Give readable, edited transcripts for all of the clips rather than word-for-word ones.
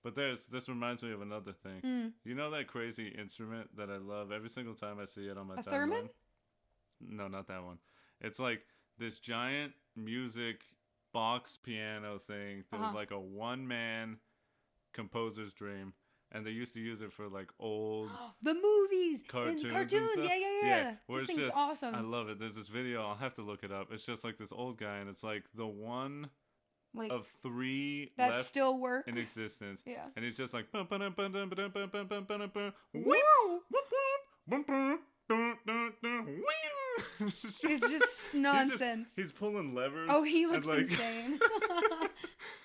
But this reminds me of another thing. You know that crazy instrument that I love every single time I see it on my timeline? Theremin? No, not that one. It's like this giant music box piano thing that was like a one-man composer's dream. And they used to use it for like old the movies cartoons. And cartoons. Yeah. Where This it's thing's just awesome. I love it. There's this video. I'll have to look it up. It's just like this old guy, and it's like the one of three that left still work in existence. Yeah. And he's just like it's just nonsense. He's pulling levers. Oh, he looks insane.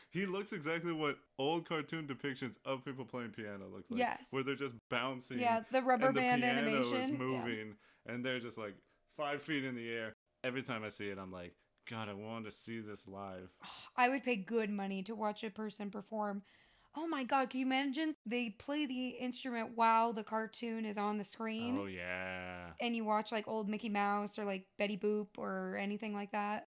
He looks exactly what old cartoon depictions of people playing piano look like. Yes. Where they're just bouncing. Yeah, the rubber band animation. The piano is moving, and they're just like 5 feet in the air. Every time I see it, I'm like, God, I want to see this live. I would pay good money to watch a person perform. Oh my God, can you imagine? They play the instrument while the cartoon is on the screen. Oh, yeah. And you watch like old Mickey Mouse or like Betty Boop or anything like that.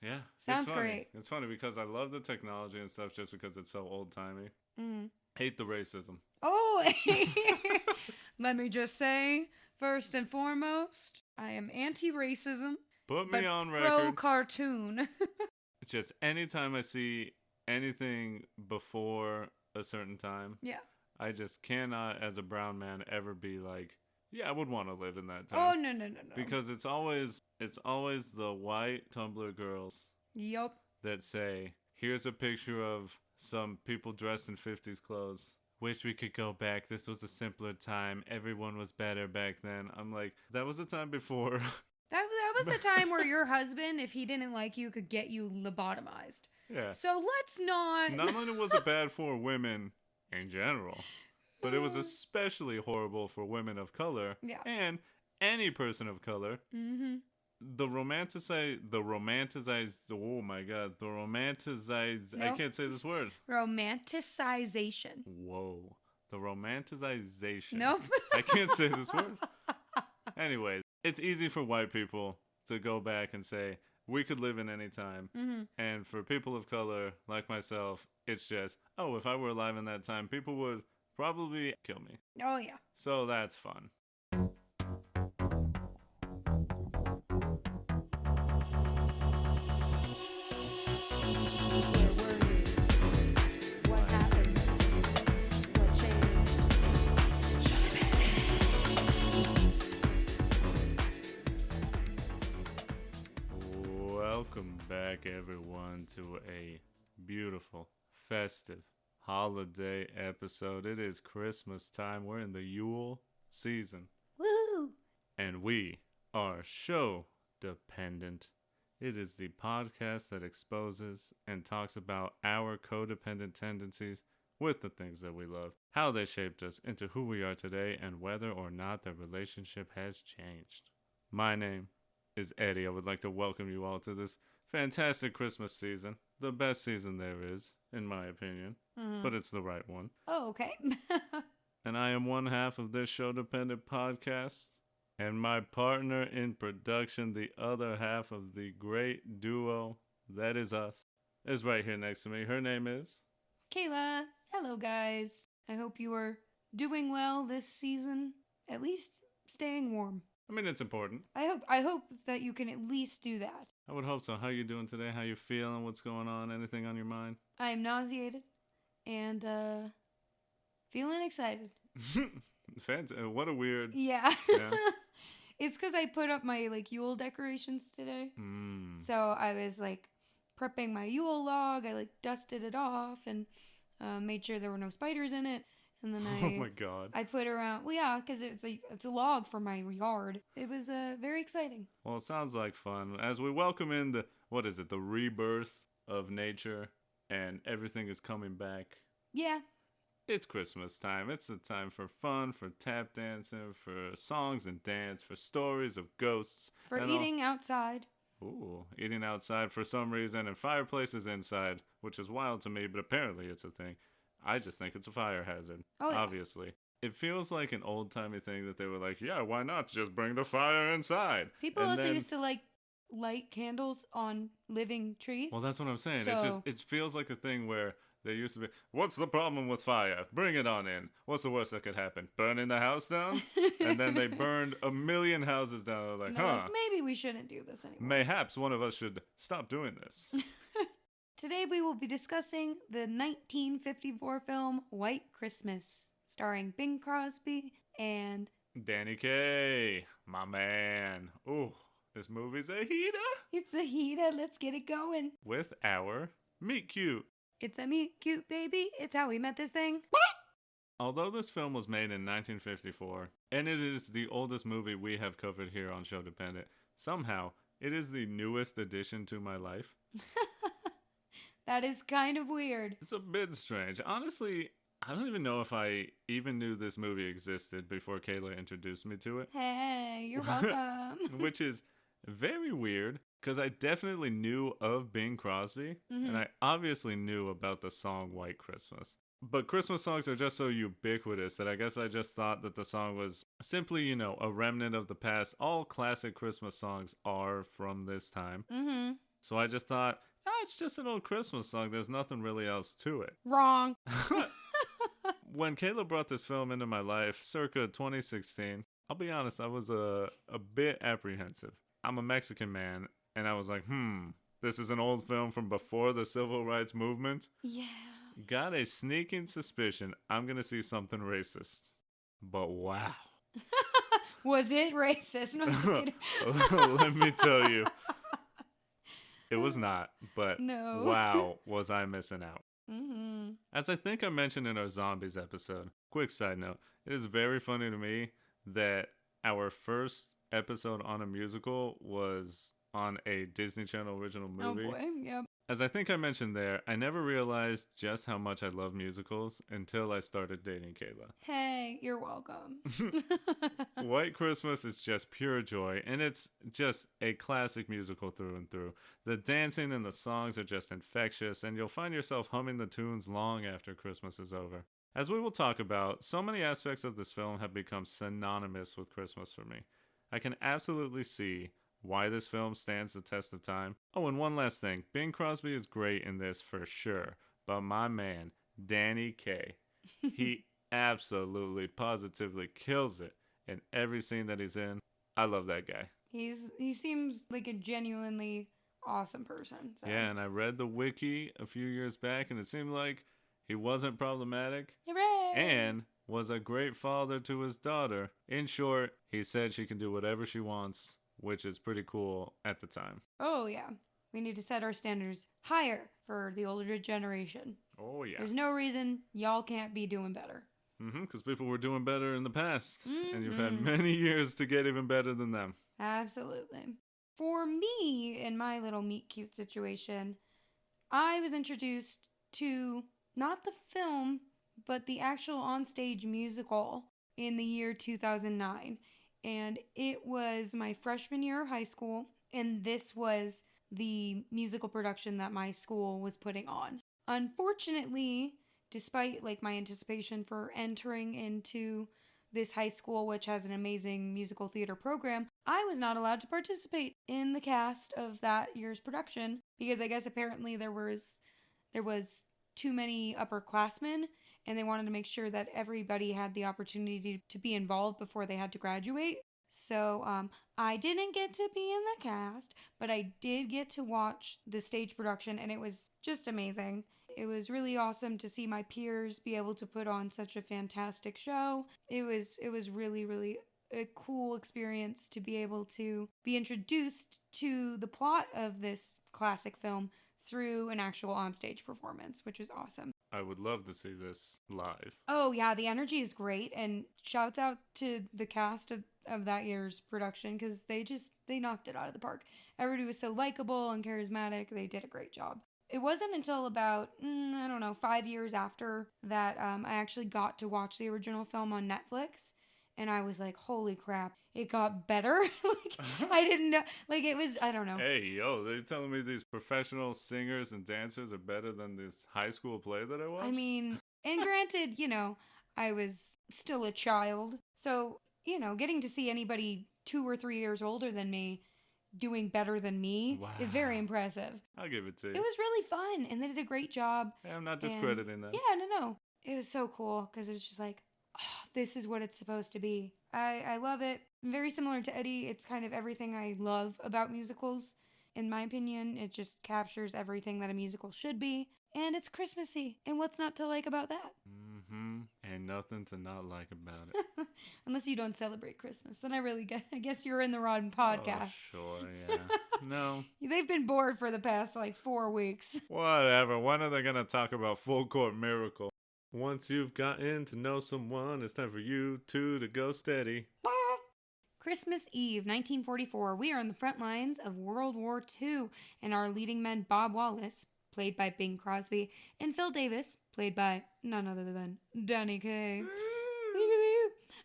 Yeah. Sounds great. It's funny because I love the technology and stuff just because it's so old-timey. Mm-hmm. Hate the racism. Oh, let me just say, first and foremost, I am anti-racism. Put me on record. Pro-cartoon. Just anytime I see anything before a certain time, I just cannot, as a brown man, ever be like, yeah, I would want to live in that time. Oh, no. Because it's always the white Tumblr girls that say, here's a picture of some people dressed in 50s clothes. Wish we could go back. This was a simpler time. Everyone was better back then. I'm like, that was a time before. That was the time where your husband, if he didn't like you, could get you lobotomized. Yeah. So let's not... Not only was it bad for women in general, but it was especially horrible for women of color and any person of color. Mm-hmm. The romanticized, oh my God, Nope. I can't say this word. Romanticization. Whoa. The romanticization. Nope. I can't say this word. Anyways, it's easy for white people to go back and say, we could live in any time. Mm-hmm. And for people of color like myself, it's just, oh, if I were alive in that time, people would probably kill me. Oh, yeah. So that's fun. Where were you? What happened? What changed? Sho-Dependent. Welcome back, everyone, to a beautiful, festive, holiday episode. It is Christmas time. We're in the Yule season. Woo! And we are Sho-Dependent. It is the podcast that exposes and talks about our codependent tendencies with the things that we love, how they shaped us into who we are today, and whether or not the relationship has changed. My name is Eddie. I would like to welcome you all to this fantastic Christmas season. The best season there is, in my opinion, but it's the right one. Oh, okay. And I am one half of this Show-Dependent podcast. And my partner in production, the other half of the great duo that is us, is right here next to me. Her name is Kayla. Hello, guys. I hope you are doing well this season. At least staying warm. I mean, it's important. I hope that you can at least do that. I would hope so. How you doing today? How you feeling? What's going on? Anything on your mind? I am nauseated and feeling excited. Fancy. What a weird... Yeah. It's because I put up my Yule decorations today. So I was prepping my Yule log. I dusted it off and made sure there were no spiders in it. And then oh my God. I put around, well, yeah, because it's a log for my yard. It was very exciting. Well, it sounds like fun. As we welcome in the rebirth of nature and everything is coming back. Yeah. It's Christmas time. It's the time for fun, for tap dancing, for songs and dance, for stories of ghosts. For eating outside. Ooh, eating outside for some reason, and fireplaces inside, which is wild to me, but apparently it's a thing. I just think it's a fire hazard, obviously. It feels like an old-timey thing that they were like, yeah, why not just bring the fire inside? People also used to light candles on living trees. Well, that's what I'm saying. So... It feels like a thing where There used to be, what's the problem with fire? Bring it on in. What's the worst that could happen? Burning the house down? And then they burned 1 million houses down. They're like, like, maybe we shouldn't do this anymore. Mayhaps one of us should stop doing this. Today we will be discussing the 1954 film White Christmas, starring Bing Crosby and Danny Kaye, my man. Ooh, this movie's a heater. It's a heater. Let's get it going. With our Meet Cute. It's a meet cute baby. It's how we met this thing. Although this film was made in 1954, and it is the oldest movie we have covered here on Sho-Dependent, somehow it is the newest addition to my life. That is kind of weird. It's a bit strange. Honestly, I don't even know if I even knew this movie existed before Kayla introduced me to it. Hey, you're welcome. Which is very weird, because I definitely knew of Bing Crosby, and I obviously knew about the song White Christmas. But Christmas songs are just so ubiquitous that I guess I just thought that the song was simply, you know, a remnant of the past. All classic Christmas songs are from this time. So I just thought, it's just an old Christmas song. There's nothing really else to it. Wrong. When Kayla brought this film into my life, circa 2016, I'll be honest, I was a bit apprehensive. I'm a Mexican man, and I was like, this is an old film from before the civil rights movement? Yeah. Got a sneaking suspicion I'm going to see something racist. But wow. Was it racist? No, I'm just kidding. Let me tell you. It was not, but no. Wow, was I missing out. As I think I mentioned in our Zombies episode, quick side note, it is very funny to me that our first episode on a musical was on a Disney Channel original movie. Oh boy, yep. As I think I mentioned there, I never realized just how much I love musicals until I started dating Kayla. Hey, you're welcome. White Christmas is just pure joy, and it's just a classic musical through and through. The dancing and the songs are just infectious, and you'll find yourself humming the tunes long after Christmas is over. As we will talk about, so many aspects of this film have become synonymous with Christmas for me. I can absolutely see why this film stands the test of time. Oh, and one last thing. Bing Crosby is great in this for sure. But my man, Danny Kaye, he absolutely, positively kills it in every scene that he's in. I love that guy. He seems like a genuinely awesome person. So. Yeah, and I read the wiki a few years back, and it seemed like he wasn't problematic. Hooray! And was a great father to his daughter. In short, he said she can do whatever she wants, which is pretty cool at the time. Oh, yeah. We need to set our standards higher for the older generation. Oh, yeah. There's no reason y'all can't be doing better. Because people were doing better in the past. And you've had many years to get even better than them. Absolutely. For me, in my little meet cute situation, I was introduced to not the film, but the actual onstage musical in the year 2009. And it was my freshman year of high school, and this was the musical production that my school was putting on. Unfortunately, despite like my anticipation for entering into this high school, which has an amazing musical theater program, I was not allowed to participate in the cast of that year's production because I guess apparently there was too many upperclassmen, and they wanted to make sure that everybody had the opportunity to be involved before they had to graduate. So I didn't get to be in the cast, but I did get to watch the stage production, and it was just amazing. It was really awesome to see my peers be able to put on such a fantastic show. It was really, really a cool experience to be able to be introduced to the plot of this classic film through an actual onstage performance, which was awesome. I would love to see this live. Oh yeah, the energy is great, and shouts out to the cast of that year's production because they knocked it out of the park. Everybody was so likable and charismatic. They did a great job. It wasn't until about, 5 years after that I actually got to watch the original film on Netflix. And I was like, holy crap, it got better. I didn't know. It was, I don't know. Hey, yo, they're telling me these professional singers and dancers are better than this high school play that I watched? I mean, and granted, I was still a child. So, getting to see anybody 2 or 3 years older than me doing better than me is very impressive. I'll give it to you. It was really fun, and they did a great job. Yeah, I'm not discrediting that. Yeah, no. It was so cool because it was just like, oh, this is what it's supposed to be. I love it. Very similar to Eddie, it's kind of everything I love about musicals. In my opinion, it just captures everything that a musical should be. And it's Christmassy. And what's not to like about that? Ain't nothing to not like about it. Unless you don't celebrate Christmas. Then I guess you're in the wrong podcast. Oh, sure, yeah. No. They've been bored for the past 4 weeks. Whatever. When are they going to talk about Full Court Miracle? Once you've gotten to know someone, it's time for you two to go steady. Christmas Eve, 1944. We are on the front lines of World War II, and our leading men, Bob Wallace, played by Bing Crosby, and Phil Davis, played by none other than Danny Kaye,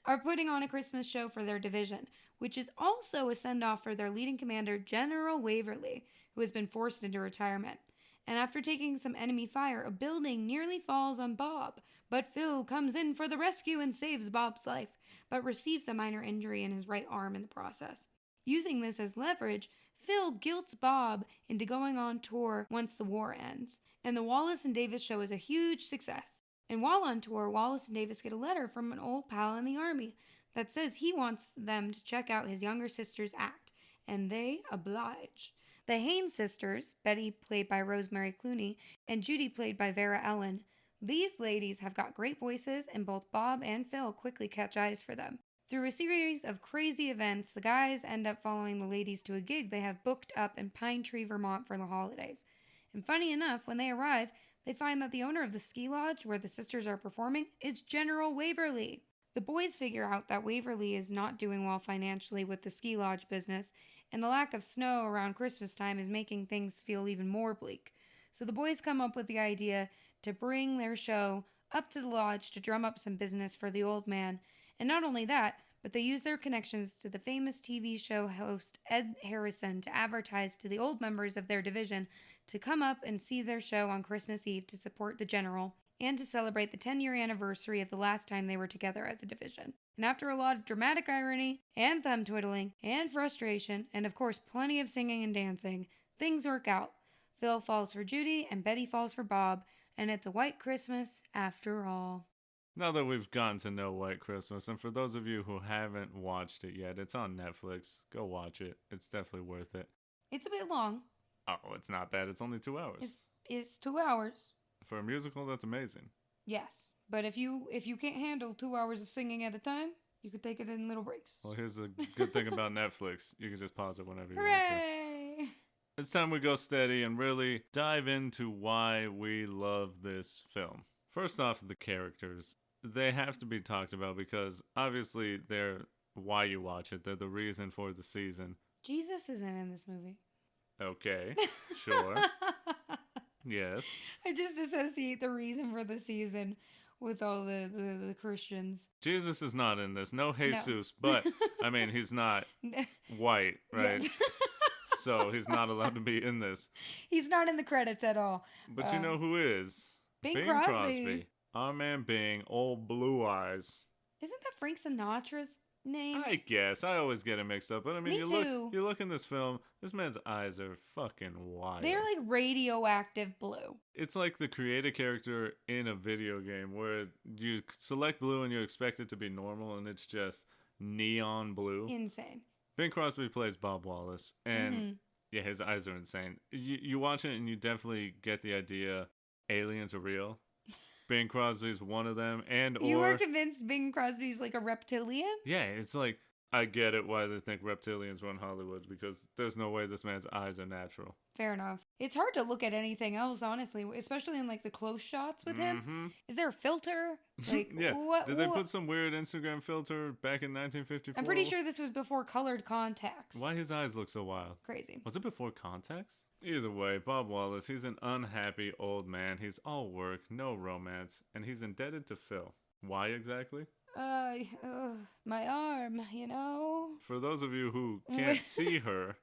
are putting on a Christmas show for their division, which is also a send-off for their leading commander, General Waverly, who has been forced into retirement. And after taking some enemy fire, a building nearly falls on Bob, but Phil comes in for the rescue and saves Bob's life, but receives a minor injury in his right arm in the process. Using this as leverage, Phil guilts Bob into going on tour once the war ends, and the Wallace and Davis show is a huge success. And while on tour, Wallace and Davis get a letter from an old pal in the army that says he wants them to check out his younger sister's act, and they oblige. The Haynes sisters, Betty played by Rosemary Clooney, and Judy played by Vera Ellen, these ladies have got great voices, and both Bob and Phil quickly catch eyes for them. Through a series of crazy events, the guys end up following the ladies to a gig they have booked up in Pine Tree, Vermont for the holidays. And funny enough, when they arrive, they find that the owner of the ski lodge where the sisters are performing is General Waverly. The boys figure out that Waverly is not doing well financially with the ski lodge business, and the lack of snow around Christmas time is making things feel even more bleak. So the boys come up with the idea to bring their show up to the lodge to drum up some business for the old man. And not only that, but they use their connections to the famous TV show host Ed Harrison to advertise to the old members of their division to come up and see their show on Christmas Eve to support the general and to celebrate the 10-year anniversary of the last time they were together as a division. And after a lot of dramatic irony and thumb twiddling and frustration, and of course plenty of singing and dancing, things work out. Phil falls for Judy and Betty falls for Bob, and it's a white Christmas after all. Now that we've gotten to know White Christmas, and for those of you who haven't watched it yet, it's on Netflix. Go watch it. It's definitely worth it. It's a bit long. Oh, it's not bad. It's only 2 hours. It's 2 hours. For a musical, that's amazing. Yes, but if you can't handle 2 hours of singing at a time, you could take it in little breaks. Well, here's the good thing about Netflix. You can just pause it whenever you Hooray! want to. It's time we go steady and really dive into why we love this film. First off, the characters. They have to be talked about because obviously they're why you watch it. They're the reason for the season. Jesus isn't in this movie. Okay, sure. Yes. I just associate the reason for the season with all the Christians. Jesus is not in this. No Jesus, no. But, I mean, he's not white, right? Yeah. So he's not allowed to be in this. He's not in the credits at all. But you know who is? Bing Crosby. Our man Bing, old blue eyes. Isn't that Frank Sinatra's name? I guess. I always get it mixed up. But I mean, you look in this film, this man's eyes are fucking wild. They're like radioactive blue. It's like the creative character in a video game where you select blue and you expect it to be normal and it's just neon blue. Insane. Bing Crosby plays Bob Wallace, and yeah, his eyes are insane. You watch it and you definitely get the idea aliens are real. Bing Crosby's one of them, you were convinced Bing Crosby's like a reptilian? Yeah, it's like, I get it why they think reptilians run Hollywood, because there's no way this man's eyes are natural. Fair enough. It's hard to look at anything else, honestly, especially in like the close shots with him. Is there a filter? Like, yeah. Did they put some weird Instagram filter back in 1954? I'm pretty sure this was before colored contacts. Why his eyes look so wild? Crazy. Was it before contacts? Either way, Bob Wallace, he's an unhappy old man. He's all work, no romance, and he's indebted to Phil. Why exactly? My arm, you know? For those of you who can't see her...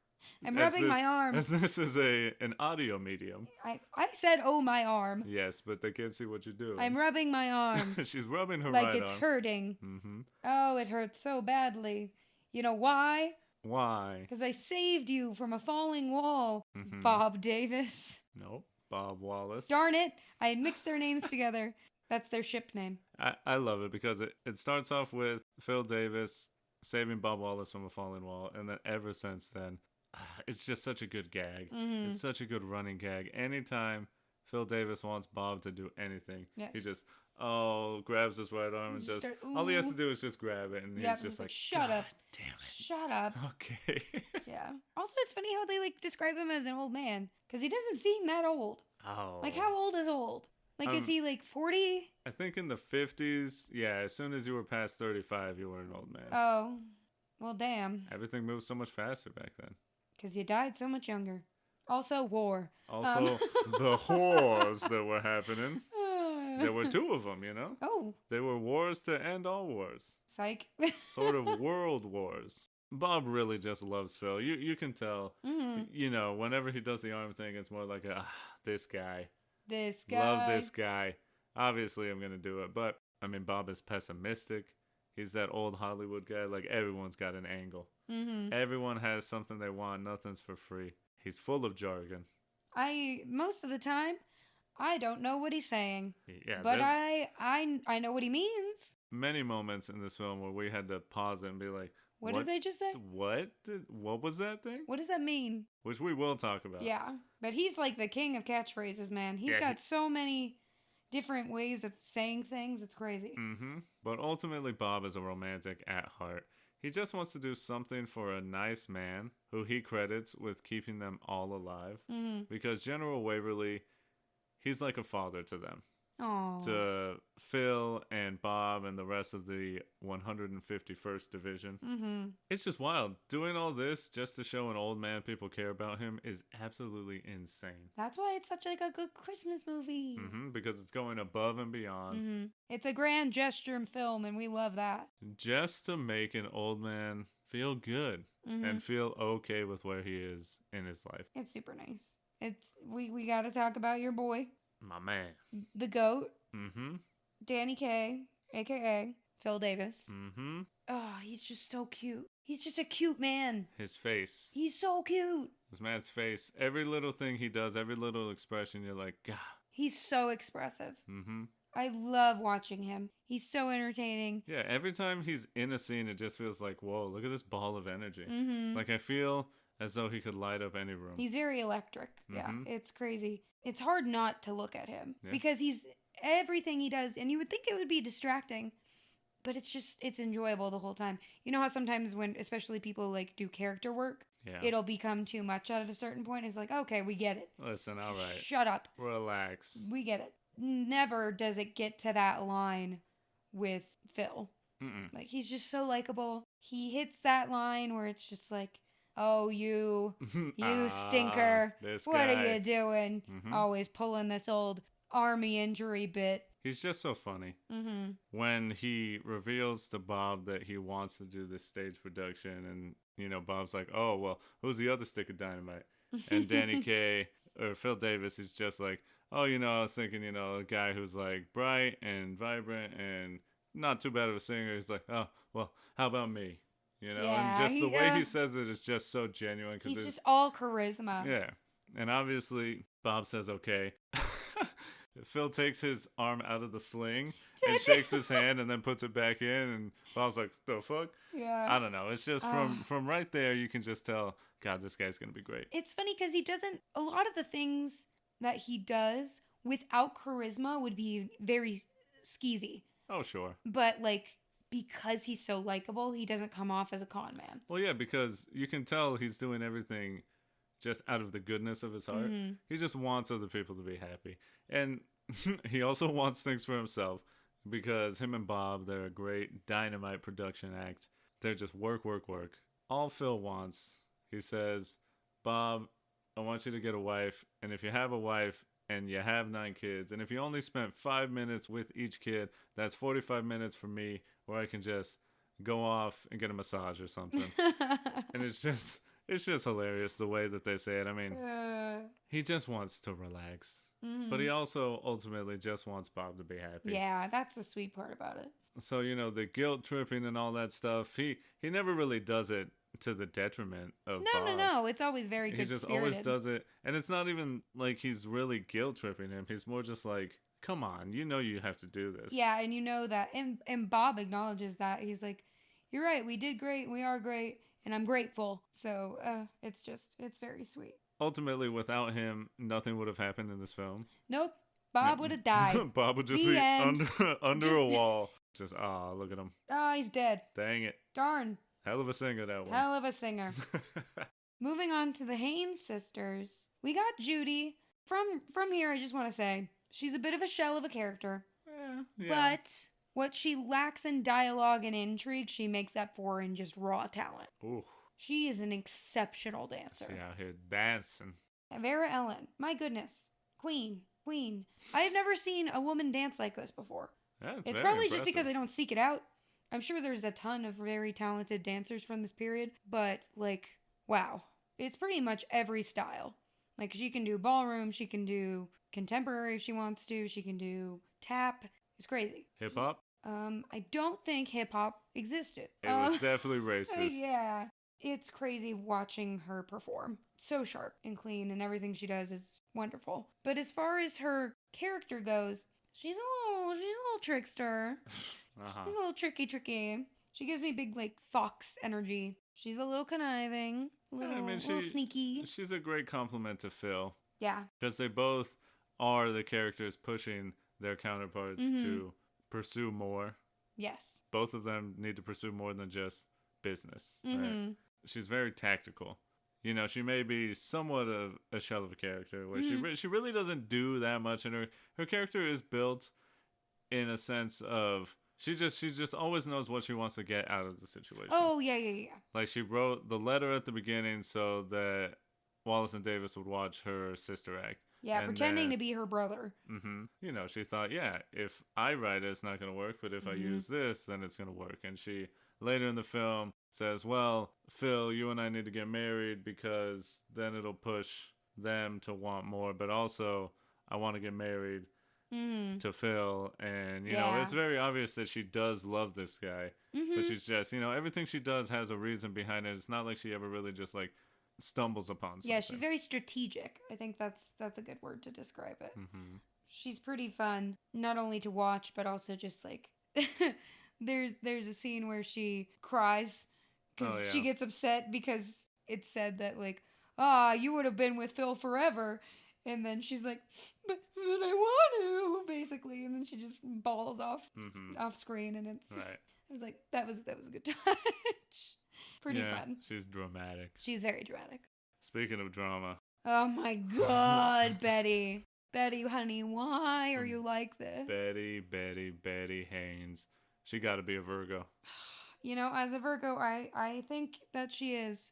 I'm rubbing my arm. As this is an audio medium. I said, oh, my arm. Yes, but they can't see what you're doing. I'm rubbing my arm. She's rubbing her like right arm. Like it's hurting. Mm-hmm. Oh, it hurts so badly. You know why? Why? Because I saved you from a falling wall, Mm-hmm. Bob Davis. Nope. Bob Wallace. Darn it. I mixed their names together. That's their ship name. I love it because it starts off with Phil Davis saving Bob Wallace from a falling wall, and then ever since then, it's just such a good gag. Mm-hmm. It's such a good running gag. Anytime Phil Davis wants Bob to do anything, he just grabs his right arm and just all he has to do is just grab it, and he's just like, shut up. Damn it. Shut up. Okay. Yeah. Also, it's funny how they like describe him as an old man because he doesn't seem that old. Oh. Like, how old is old? Like, is he like 40? I think in the 50s, yeah, as soon as you were past 35, you were an old man. Oh. Well, damn. Everything moved so much faster back then. Because you died so much younger. Also, war. Also, the wars that were happening. There were two of them, you know? Oh. They were wars to end all wars. Psych. Sort of world wars. Bob really just loves Phil. You can tell. Mm-hmm. You know, whenever he does the arm thing, it's more like this guy. This guy. Love this guy. Obviously, I'm going to do it. But, I mean, Bob is pessimistic. He's that old Hollywood guy. Like, everyone's got an angle. Mm-hmm. Everyone has something they want. Nothing's for free. He's full of jargon. Most of the time, I don't know what he's saying. Yeah, but I know what he means. Many moments in this film where we had to pause it and be like, What did they just say? What was that thing? What does that mean? Which we will talk about. Yeah, but he's like the king of catchphrases, man. He's got so many different ways of saying things. It's crazy. Mm-hmm. But ultimately, Bob is a romantic at heart. He just wants to do something for a nice man who he credits with keeping them all alive. Mm-hmm. Because General Waverly, he's like a father to them. Aww. To Phil and Bob and the rest of the 151st Division. Mm-hmm. It's just wild. Doing all this just to show an old man people care about him is absolutely insane. That's why it's such like a good Christmas movie. Mm-hmm, because it's going above and beyond. Mm-hmm. It's a grand gesture in film, and we love that. Just to make an old man feel good and feel okay with where he is in his life. It's super nice. We got to talk about your boy. My man. The GOAT. Mm-hmm. Danny Kaye, a.k.a. Phil Davis. Mm-hmm. Oh, he's just so cute. He's just a cute man. His face. He's so cute. This man's face. Every little thing he does, every little expression, you're like, God. He's so expressive. Mm-hmm. I love watching him. He's so entertaining. Yeah, every time he's in a scene, it just feels like, whoa, look at this ball of energy. Mm-hmm. Like, I feel as though he could light up any room. He's very electric. Yeah, it's crazy. It's hard not to look at him because he's everything he does, and you would think it would be distracting, but it's enjoyable the whole time. You know how sometimes when, especially people like do character work, it'll become too much at a certain point. It's like, okay, we get it. Listen, all right. Shut up. Relax. We get it. Never does it get to that line with Phil. Mm-mm. Like, he's just so likable. He hits that line where it's just like, oh, you stinker. What are you doing? Mm-hmm. Always pulling this old army injury bit. He's just so funny. Mm-hmm. When he reveals to Bob that he wants to do this stage production, and, you know, Bob's like, oh, well, who's the other stick of dynamite? And Danny Kaye, or Phil Davis, is just like, oh, you know, I was thinking, you know, a guy who's like bright and vibrant and not too bad of a singer. He's like, oh, well, how about me? You know, and just the way he says it is just so genuine. He's just all charisma. Yeah. And obviously, Bob says, okay. Phil takes his arm out of the sling and shakes his hand and then puts it back in. And Bob's like, the fuck? Yeah. I don't know. It's just from right there, you can just tell, God, this guy's going to be great. It's funny because a lot of the things that he does without charisma would be very skeezy. Oh, sure. But, like, because he's so likable, he doesn't come off as a con man. Well, yeah, because you can tell he's doing everything just out of the goodness of his heart. Mm-hmm. He just wants other people to be happy. And he also wants things for himself because him and Bob, they're a great dynamite production act. They're just work, work, work. All Phil wants, he says, Bob, I want you to get a wife. And if you have a wife and you have 9 kids, and if you only spent 5 minutes with each kid, that's 45 minutes for me where I can just go off and get a massage or something. And it's just hilarious the way that they say it. I mean, he just wants to relax. Mm-hmm. But he also ultimately just wants Bob to be happy. Yeah, that's the sweet part about it. So, you know, the guilt tripping and all that stuff, he never really does it to the detriment of No, Bob. no. It's always very good. He just always does it. And it's not even like he's really guilt tripping him. He's more just like, come on, you know you have to do this. Yeah, and you know that. And Bob acknowledges that. He's like, you're right. We did great. We are great. And I'm grateful. So it's very sweet. Ultimately, without him, nothing would have happened in this film. Nope. Bob would have died. Bob would just The be end. under a wall. Just, look at him. Oh, he's dead. Dang it. Darn. Hell of a singer, that one. Hell of a singer. Moving on to the Haynes sisters. We got Judy. From here, I just want to say, she's a bit of a shell of a character. Yeah. But what she lacks in dialogue and intrigue, she makes up for in just raw talent. Ooh. She is an exceptional dancer. She out here dancing. Vera Ellen. My goodness. Queen. I have never seen a woman dance like this before. Yeah, it's probably just because I don't seek it out. I'm sure there's a ton of very talented dancers from this period, but like, wow. It's pretty much every style. Like, she can do ballroom, she can do contemporary if she wants to, she can do tap. It's crazy. Hip hop? I don't think hip hop existed. It was definitely racist. Yeah. It's crazy watching her perform. So sharp and clean, and everything she does is wonderful. But as far as her character goes, she's a little trickster. She's a little tricky. She gives me big, like, fox energy. She's a little conniving, a little sneaky. She's a great compliment to Phil. Yeah. Because they both are the characters pushing their counterparts to pursue more. Yes. Both of them need to pursue more than just business. Mm-hmm. Right? She's very tactical. You know, she may be somewhat of a shell of a character where she really doesn't do that much, and her character is built in a sense of she just always knows what she wants to get out of the situation. Oh, yeah. Like, she wrote the letter at the beginning so that Wallace and Davis would watch her sister act. Yeah, and pretending to be her brother. You know, she thought, yeah, if I write it, it's not going to work, but if I use this, then it's going to work. And she, later in the film, says, well, Phil, you and I need to get married because then it'll push them to want more, but also I want to get married to Phil. And, you know, it's very obvious that she does love this guy, but she's just, you know, everything she does has a reason behind it. It's not like she ever really just, like, stumbles upon something. Yeah, she's very strategic. I think that's a good word to describe it. She's pretty fun, not only to watch, but also just, like, there's a scene where she cries because she gets upset because it's said that, like, you would have been with Phil forever. And then she's like, but I want to, basically. And then she just bawls off screen. And it's, right. I was like, that was a good touch. Pretty fun. She's dramatic. She's very dramatic. Speaking of drama. Oh my God, Betty. Betty, honey, why are you like this? Betty Haynes. She got to be a Virgo. You know, as a Virgo, I think that she is.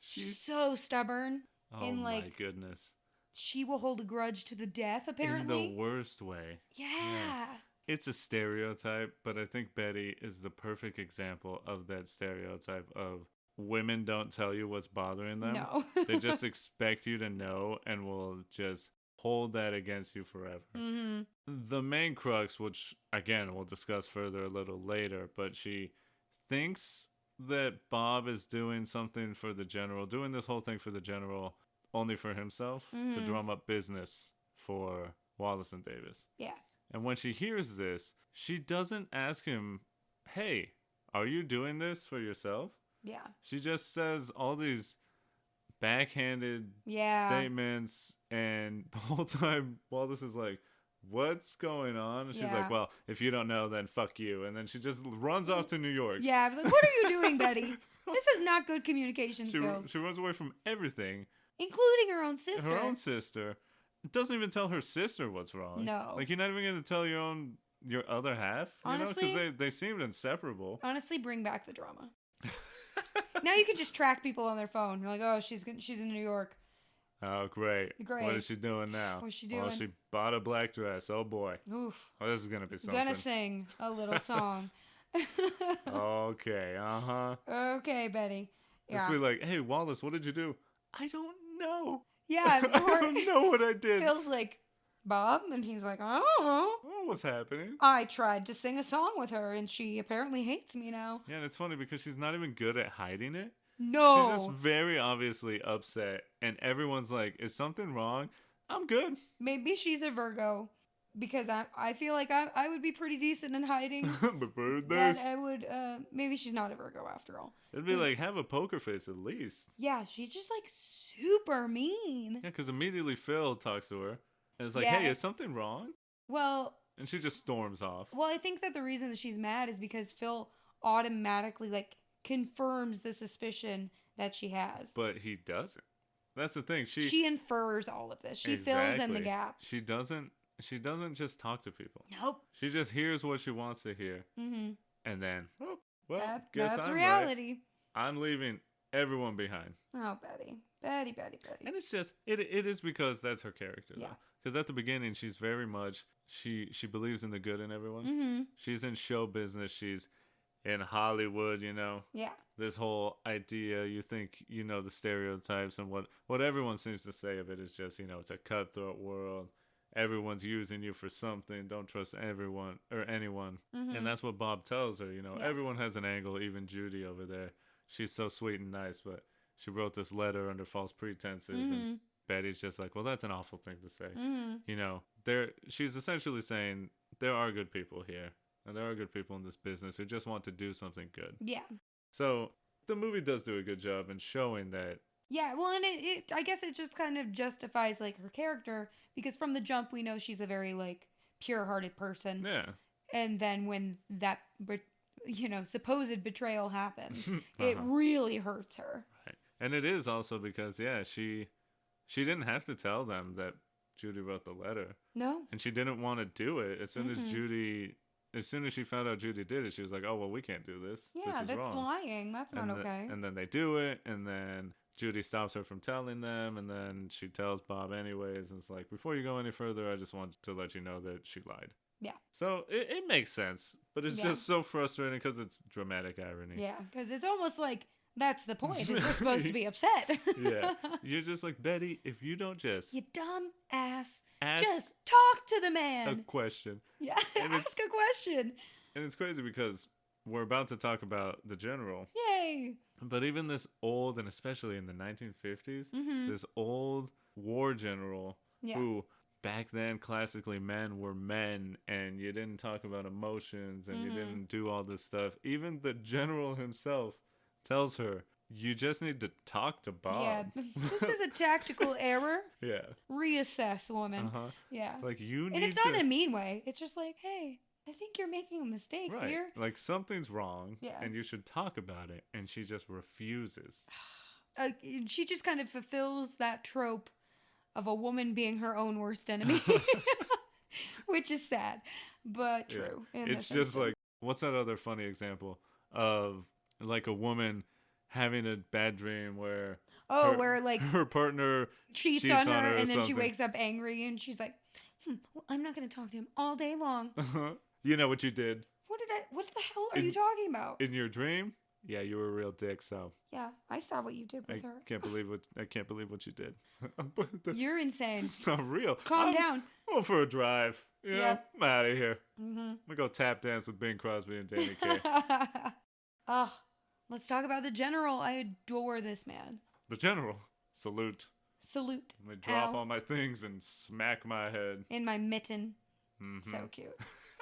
She's so stubborn. Oh my goodness. She will hold a grudge to the death, apparently. In the worst way. Yeah. It's a stereotype, but I think Betty is the perfect example of that stereotype of women don't tell you what's bothering them. No. They just expect you to know and will just hold that against you forever. The main crux, which again we'll discuss further a little later, but she thinks that Bob is doing something for the general, doing this whole thing for the general only for himself, to drum up business for Wallace and Davis. Yeah. And when she hears this, she doesn't ask him, hey, are you doing this for yourself? Yeah. She just says all these backhanded statements, and the whole time Wallace is like, what's going on? And she's like, well, if you don't know, then fuck you. And then she just runs off to New York. Yeah, I was like, what are you doing, Betty? This is not good communication skills. She runs away from everything. Including her own sister. Her own sister. Doesn't even tell her sister what's wrong. No. Like, you're not even going to tell your other half? Honestly. Because they seemed inseparable. Honestly, bring back the drama. Now you can just track people on their phone. You're like, oh, she's in New York. Oh, great. What is she doing now? What's she doing? Oh, she bought a black dress. Oh, boy. Oof. Oh, this is going to be something. Gonna sing a little song. Okay, Okay, Betty. Yeah. Just be like, hey, Wallace, what did you do? I don't know. Yeah. I don't know what I did. Feels like, Bob? And he's like, I don't know. Oh, what's happening? I tried to sing a song with her, and she apparently hates me now. Yeah, and it's funny because she's not even good at hiding it. No. She's just very obviously upset, and everyone's like, is something wrong? I'm good. Maybe she's a Virgo, because I feel like I would be pretty decent in hiding. But That I would, maybe she's not a Virgo after all. It'd be like, have a poker face at least. Yeah, she's just like super mean. Yeah, because immediately Phil talks to her, and it's like, Yeah. hey, is something wrong? Well, And she just storms off. I think that the reason that she's mad is because Phil automatically, like, confirms the suspicion that she has. But he doesn't. That's the thing. She infers all of this. She fills in the gaps. She doesn't just talk to people. Nope. She just hears what she wants to hear. Mm-hmm. And then, oh, well, guess that's I'm reality. Right. I'm leaving everyone behind. Oh, Betty. Betty. And it's just, it is because that's her character, though. Yeah. Because at the beginning, she's very much, she believes in the good in everyone. Mm-hmm. She's in show business. She's in Hollywood, you know. Yeah. This whole idea, you think, you know, the stereotypes and what everyone seems to say of it is just, you know, it's a cutthroat world. Everyone's using you for something. Don't trust everyone or anyone. Mm-hmm. And that's what Bob tells her, you know. Yeah. Everyone has an angle, even Judy over there. She's so sweet and nice, but she wrote this letter under false pretenses. Mm-hmm. And Betty's just like, well, that's an awful thing to say. Mm-hmm. You know, she's essentially saying there are good people here. And there are good people in this business who just want to do something good. Yeah. So the movie does do a good job in showing that. Yeah, well, and I guess it just kind of justifies, like, her character, because from the jump we know she's a very, like, pure-hearted person. Yeah. And then when that, supposed betrayal happens, it really hurts her. Right. And it is also because, yeah, she didn't have to tell them that Judy wrote the letter. No. And she didn't want to do it. As soon as she found out Judy did it, she was like, oh, well, we can't do this. Yeah, this is that's wrong. lying. That's not okay. And then they do it, and then Judy stops her from telling them, and then she tells Bob anyways, and it's like, before you go any further, I just want to let you know that she lied. Yeah. So it makes sense, but it's just so frustrating because it's dramatic irony. Yeah, because it's almost like that's the point, is we're supposed to be upset. Yeah. You're just like, Betty, if you don't just... You dumb ass. Ask just talk to the man. a question. Yeah, ask a question. And it's crazy because we're about to talk about the general. Yay. But even this old, and especially in the 1950s, this old war general who back then classically men were men and you didn't talk about emotions and you didn't do all this stuff. Even the general himself tells her, you just need to talk to Bob. Yeah, this is a tactical error. Yeah. Reassess, woman. Yeah. Like you need and it's not in a mean way. It's just like, hey, I think you're making a mistake, dear. Like something's wrong and you should talk about it. And she just refuses. She just kind of fulfills that trope of a woman being her own worst enemy. Which is sad, but true. Yeah. It's just like, what's that other funny example of like a woman having a bad dream where where like her partner cheats on her and then something. she wakes up angry and she's like, well, I'm not going to talk to him all day long. You know what you did? What the hell are you talking about? In your dream? Yeah, you were a real dick, so. Yeah, I saw what you did with her. I can't believe what you did. You're insane. It's not real. Calm down. Go for a drive. You know, I'm out of here. Mm-hmm. I'm gonna go tap dance with Bing Crosby and Danny Kaye. Oh, let's talk about the general. I adore this man. The general. Salute. Salute. I'm gonna drop all my things and smack my head. In my mitten. Mm-hmm. So cute.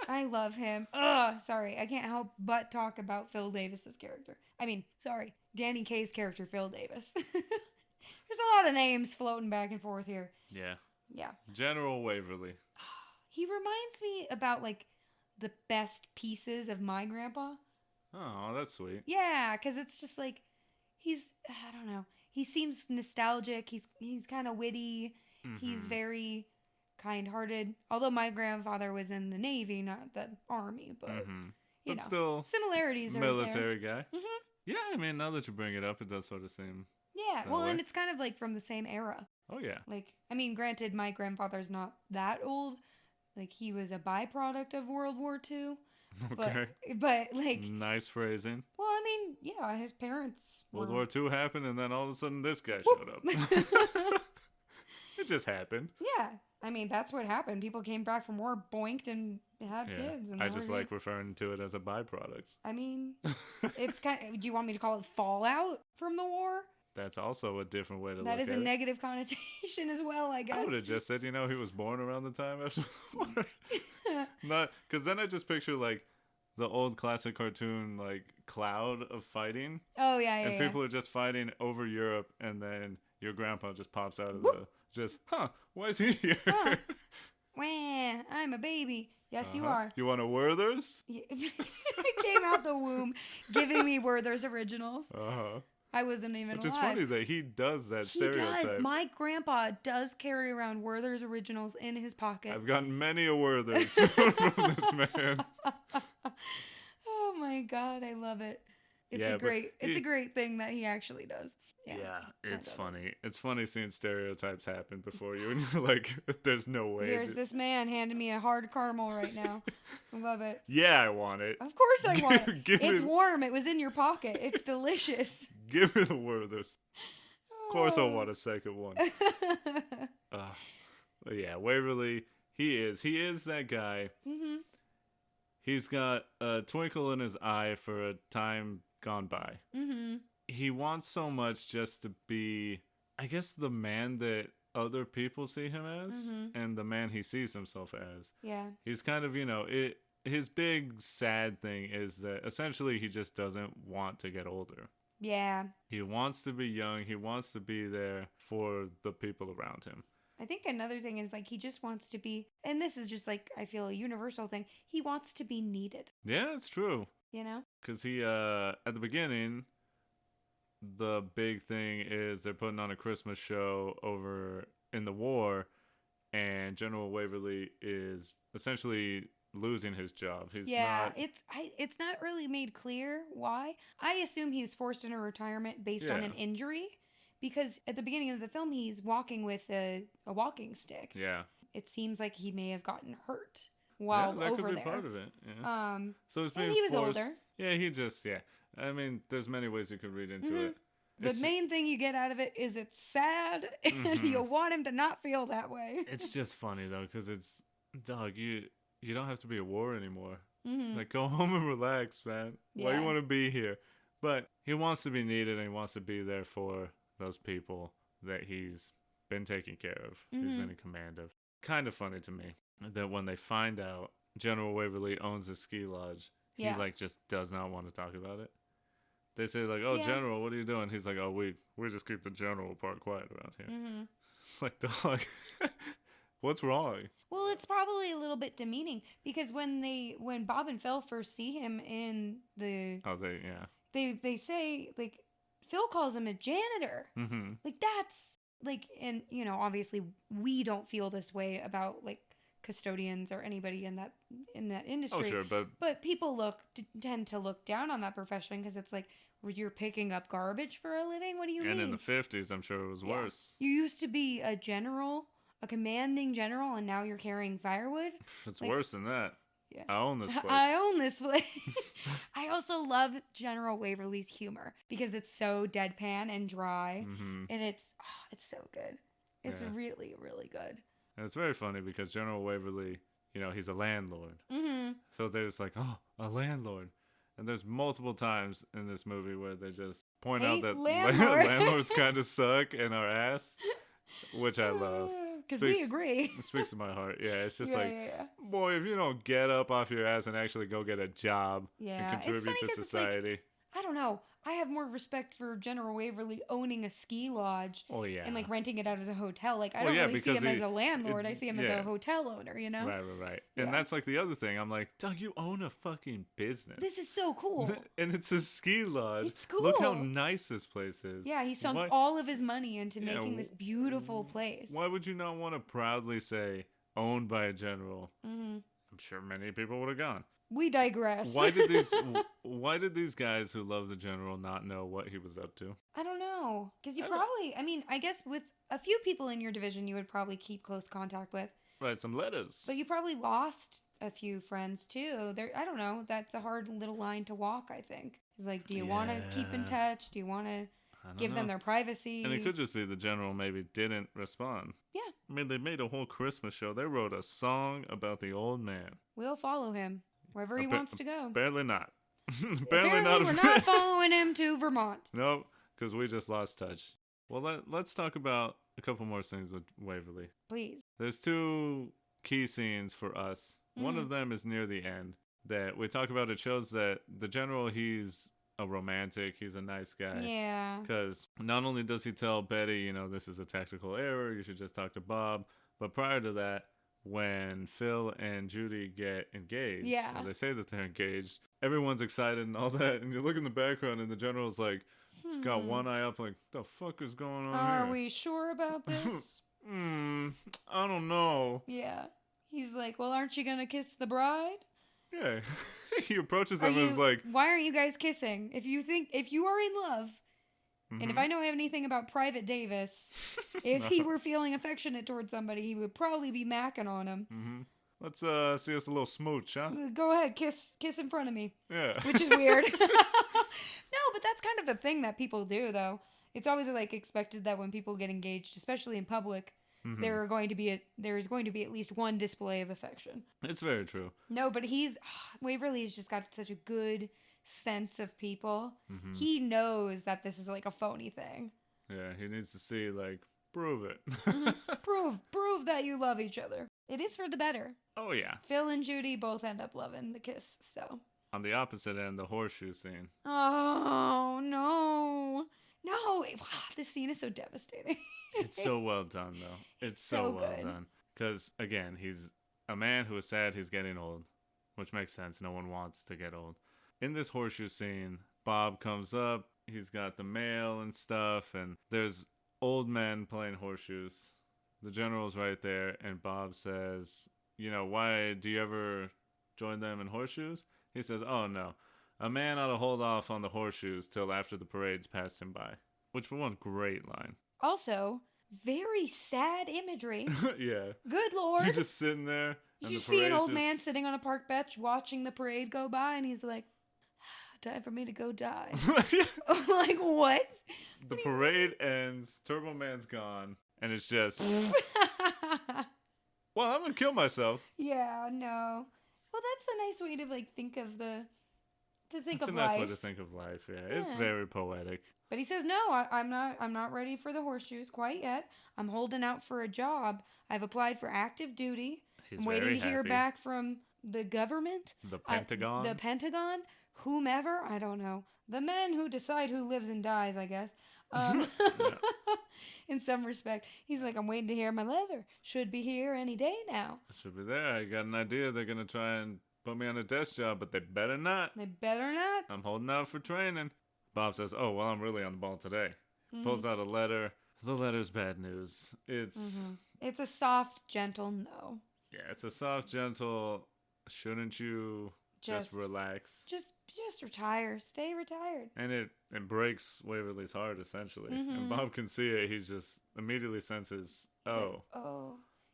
I love him. Ugh, sorry. I can't help but talk about Phil Davis's character. I mean, sorry. Danny Kaye's character, Phil Davis. There's a lot of names floating back and forth here. Yeah. Yeah. General Waverly. He reminds me about, like, the best pieces of my grandpa. Oh, that's sweet. Yeah, because it's just like, I don't know. He seems nostalgic. He's kind of witty. Mm-hmm. He's very kind-hearted. Although my grandfather was in the Navy, not the Army, but you know, still similarities are military there. Guy. Mm-hmm. Yeah, I mean, now that you bring it up, it does sort of seem. Yeah, well, and it's kind of like from the same era. Oh yeah. Like, I mean, granted, my grandfather's not that old. Like, he was a byproduct of World War II. Okay. But like. Nice phrasing. Well, I mean, yeah, his parents. World War II happened, and then all of a sudden, this guy showed up. It just happened. Yeah, I mean, that's what happened. People came back from war, boinked, and had kids. And I just like referring to it as a byproduct. I mean, it's kind of, do you want me to call it fallout from the war? That's also a different way to look That at it. That is a negative connotation as well, I guess. I would have just said, he was born around the time after the war. Not, because then I just picture, like, the old classic cartoon, like, cloud of fighting. Oh, yeah. And people are just fighting over Europe, and then your grandpa just pops out of why is he here? Huh. Wah, I'm a baby. Yes, you are. You want a Werther's? It came out the womb giving me Werther's Originals. I wasn't even alive. Which is funny that he does that stereotype. He does. My grandpa does carry around Werther's Originals in his pocket. I've gotten many a Werther's from this man. Oh my God, I love it. It's a great thing that he actually does. Yeah, it's funny. It's funny seeing stereotypes happen before you, and you're like, there's no way. Here's this man handing me a hard caramel right now. I love it. Yeah, I want it. Of course I want it. It's warm. It was in your pocket. It's delicious. Give me the Werther's. Of course I want a second one. But yeah, Waverly, he is that guy. Mm-hmm. He's got a twinkle in his eye for a time gone by. Mm-hmm. He wants so much just to be, I guess, the man that other people see him as, and the man he sees himself as. Yeah. He's kind of, his big sad thing is that essentially he just doesn't want to get older. Yeah. He wants to be young. He wants to be there for the people around him. I think another thing is, like, he just wants to be, and this is just, like, I feel a universal thing, he wants to be needed. Yeah, it's true. Because he, at the beginning, the big thing is they're putting on a Christmas show over in the war, and General Waverly is essentially losing his job. It's not really made clear why. I assume he was forced into retirement based on an injury, because at the beginning of the film he's walking with a walking stick. Yeah. It seems like he may have gotten hurt while over there. That could be part of it. Yeah. So he's being was older. Yeah, I mean, there's many ways you could read into it. The main thing you get out of it is it's sad, and you want him to not feel that way. It's just funny, though, because it's, dog, you don't have to be at war anymore. Like, go home and relax, man. Why you want to be here? But he wants to be needed, and he wants to be there for those people that he's been taking care of, he's been in command of. Kind of funny to me that when they find out General Waverly owns a ski lodge, he, like, just does not want to talk about it. They say, like, oh, General, what are you doing? He's like, oh, we just keep the general part quiet around here. It's like, dog, what's wrong? Well, it's probably a little bit demeaning, because when Bob and Phil first see him in the... Oh, they say, like, Phil calls him a janitor. Like, that's, like, and, obviously we don't feel this way about, like, custodians or anybody in that industry. Oh, sure, but people tend to look down on that profession, because it's like, you're picking up garbage for a living? What do you mean? And in the 50s, I'm sure it was worse. You used to be a general, a commanding general, and now you're carrying firewood? It's worse than that. Yeah. I own this place. I own this place. I also love General Waverly's humor, because it's so deadpan and dry, and it's so good. It's really, really good. And it's very funny because General Waverly, he's a landlord. Phil Davis like, oh, a landlord. And there's multiple times in this movie where they just point out that landlords kind of suck and are ass, which I love. Because we agree. It speaks to my heart. Yeah, it's just boy, if you don't get up off your ass and actually go get a job and contribute to society. Like, I don't know. I have more respect for General Waverly owning a ski lodge and, like, renting it out as a hotel. Like, I don't really see him as a landlord. I see him as a hotel owner, Right. And that's, like, the other thing. I'm like, Doug, you own a fucking business. This is so cool. And it's a ski lodge. It's cool. Look how nice this place is. Yeah, he sunk all of his money into making this beautiful place. Why would you not want to proudly say, owned by a general? I'm sure many people would have gone. We digress. Why did these guys who love the general not know what he was up to? I don't know. Because I guess with a few people in your division, you would probably keep close contact with. Write some letters. But you probably lost a few friends too. I don't know. That's a hard little line to walk, I think. It's like, do you want to keep in touch? Do you want to give them their privacy? And it could just be the general maybe didn't respond. Yeah, I mean, they made a whole Christmas show. They wrote a song about the old man. We'll follow him wherever he wants to go. Apparently not. Apparently we're not following him to Vermont. Nope, because we just lost touch. Well, let's talk about a couple more scenes with Waverly. Please. There's 2 key scenes for us. One of them is near the end that we talk about. It shows that the general, he's a romantic. He's a nice guy. Yeah. Because not only does he tell Betty, this is a tactical error, you should just talk to Bob, but prior to that, when Phil and Judy get engaged, or they say that they're engaged, everyone's excited and all that, and you look in the background and the general's like, got one eye up like, the fuck is going on here? Are we sure about this? I don't know. Yeah. He's like, well, aren't you going to kiss the bride? Yeah. He approaches them and is like, why aren't you guys kissing? If you are in love, and if I know anything about Private Davis, if he were feeling affectionate towards somebody, he would probably be macking on him. Let's see us a little smooch, huh? Go ahead, kiss in front of me. Yeah. Which is weird. No, but that's kind of the thing that people do, though. It's always like expected that when people get engaged, especially in public, there's going to be at least one display of affection. It's very true. No, but Waverly's just got such a good sense of people. He knows that this is like a phony thing. Yeah, he needs to see, like, prove it. Prove that you love each other. It is for the better. Oh, yeah. Phil and Judy both end up loving the kiss, so. On the opposite end, the horseshoe scene. Oh, no. No. Wow, this scene is so devastating. It's so well done, though. It's so well done. Because, again, he's a man who is sad he's getting old, which makes sense. No one wants to get old. In this horseshoe scene, Bob comes up. He's got the mail and stuff, and there's old men playing horseshoes. The general's right there, and Bob says, why do you ever join them in horseshoes? He says, oh, no. A man ought to hold off on the horseshoes till after the parade's passed him by. Which, for one, great line. Also, very sad imagery. Yeah. Good Lord. You're just sitting there. You see an old man sitting on a park bench watching the parade go by, and he's like, time for me to go die. I'm like, what? The parade ends, Turbo Man's gone, and it's just, well, I'm going to kill myself. Yeah, no. Well, that's a nice way to, like, think of life. It's a nice way to think of life, yeah. It's very poetic. But he says, no, I'm not ready for the horseshoes quite yet. I'm holding out for a job. I've applied for active duty. I'm waiting to hear back from the government. The Pentagon. The Pentagon. Whomever. I don't know. The men who decide who lives and dies, I guess. In some respect. He's like, I'm waiting to hear my letter. Should be here any day now. Should be there. I got an idea. They're going to try and put me on a desk job, but they better not. They better not. I'm holding out for training. Bob says, oh, well, I'm really on the ball today. Pulls out a letter. The letter's bad news. It's a soft, gentle no. Yeah, it's a soft, gentle, shouldn't you just relax? Just retire. Stay retired. And it breaks Waverly's heart, essentially. And Bob can see it. He just immediately senses,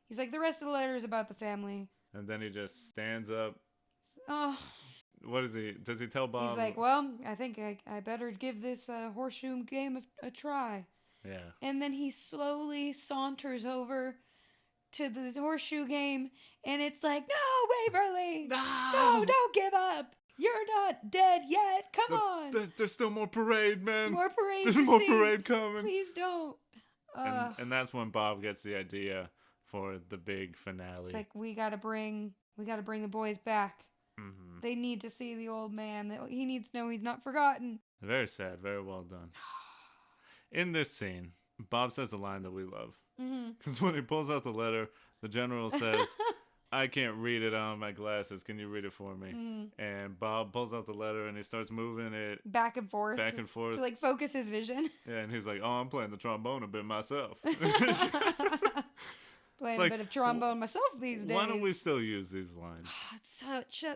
He's like, the rest of the letter is about the family. And then he just stands up. Oh. What is he? Does he tell Bob? He's like, well, I think I better give this horseshoe game a try. Yeah. And then he slowly saunters over to the horseshoe game, and it's like, no, Waverly! No, don't give up! You're not dead yet! Come on! There's still more parade, man! More parade There's more parade coming! Please don't! And that's when Bob gets the idea for the big finale. It's like, we gotta bring the boys back. They need to see the old man. He needs to know he's not forgotten. Very sad. Very well done. In this scene, Bob says a line that we love. Because when he pulls out the letter, the general says, I can't read it on my glasses. Can you read it for me? And Bob pulls out the letter and he starts moving it back and forth to like focus his vision. Yeah, and he's like, oh, I'm playing the trombone a bit myself. Playing a bit of trombone myself these days. Why don't we still use these lines? It's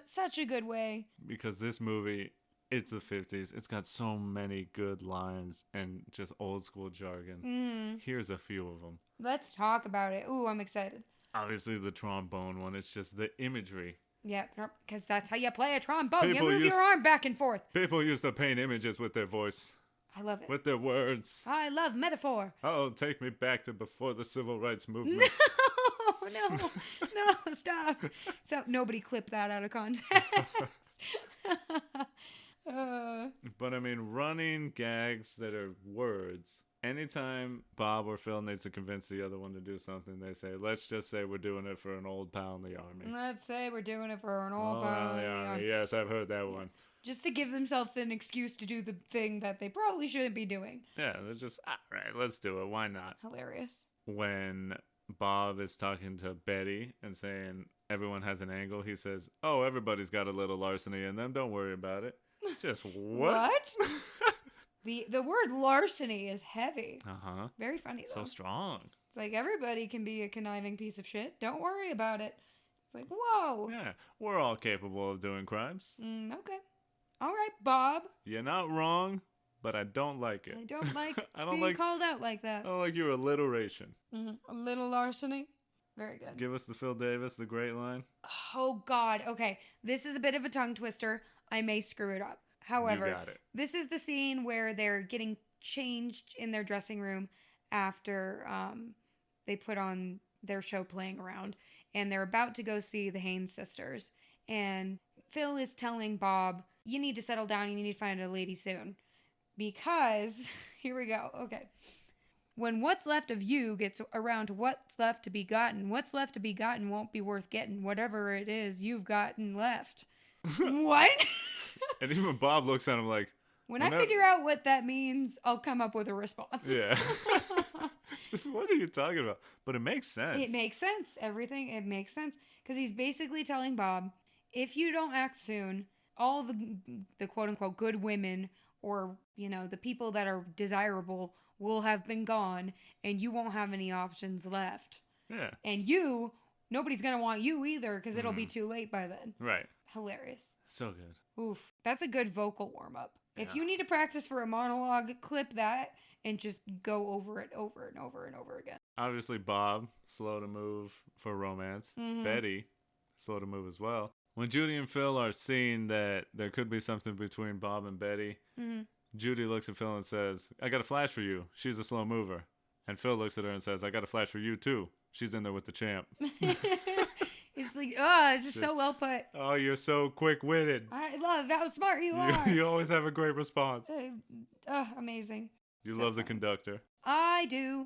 such a good way. Because this movie, it's the 50s. It's got so many good lines and just old school jargon. Here's a few of them. Let's talk about it. Ooh, I'm excited. Obviously, the trombone one. It's just the imagery. Yeah, because that's how you play a trombone. You move your arm back and forth. People used to paint images with their voice. I love it. With their words. I love metaphor. Oh, take me back to before the civil rights movement. No, stop. So nobody clip that out of context. But I mean, running gags that are words. Anytime Bob or Phil needs to convince the other one to do something, they say, let's just say we're doing it for an old pal in the army. Let's say we're doing it for an old pal in the army. Yes, I've heard that one. Just to give themselves an excuse to do the thing that they probably shouldn't be doing. Yeah, they're just, all right, let's do it. Why not? Hilarious. When Bob is talking to Betty and saying everyone has an angle, he says, oh, everybody's got a little larceny in them. Don't worry about it. Just what? The word larceny is heavy. Uh-huh. Very funny, though. So strong. It's like, everybody can be a conniving piece of shit. Don't worry about it. It's like, whoa. Yeah, we're all capable of doing crimes. Okay. All right, Bob. You're not wrong, but I don't like it. I don't like being called out like that. I don't like your alliteration. A little larceny. Very good. Give us the Phil Davis, the great line. Oh, God. Okay. This is a bit of a tongue twister. I may screw it up. However, this is the scene where they're getting changed in their dressing room after they put on their show Playing Around. And they're about to go see the Haynes sisters. And Phil is telling Bob, you need to settle down. You need to find a lady soon. Because, here we go. Okay. When what's left of you gets around to what's left to be gotten won't be worth getting. Whatever it is you've gotten left. What? And even Bob looks at him like... When I figure out what that means, I'll come up with a response. Yeah. What are you talking about? But it makes sense. It makes sense. Everything, it makes sense. Because he's basically telling Bob, if you don't act soon, all the quote-unquote good women or, you know, the people that are desirable will have been gone and you won't have any options left. Yeah. And nobody's going to want you either because it'll be too late by then. Right. Hilarious. So good. Oof. That's a good vocal warm-up. Yeah. If you need to practice for a monologue, clip that and just go over it over and over and over again. Obviously, Bob, slow to move for romance. Mm-hmm. Betty, slow to move as well. When Judy and Phil are seeing that there could be something between Bob and Betty, Judy looks at Phil and says, I got a flash for you. She's a slow mover. And Phil looks at her and says, I got a flash for you too. She's in there with the champ. It's like, it's just so well put. Oh, you're so quick-witted. I love how smart you are. You always have a great response. Amazing. You so love funny. the conductor. I do.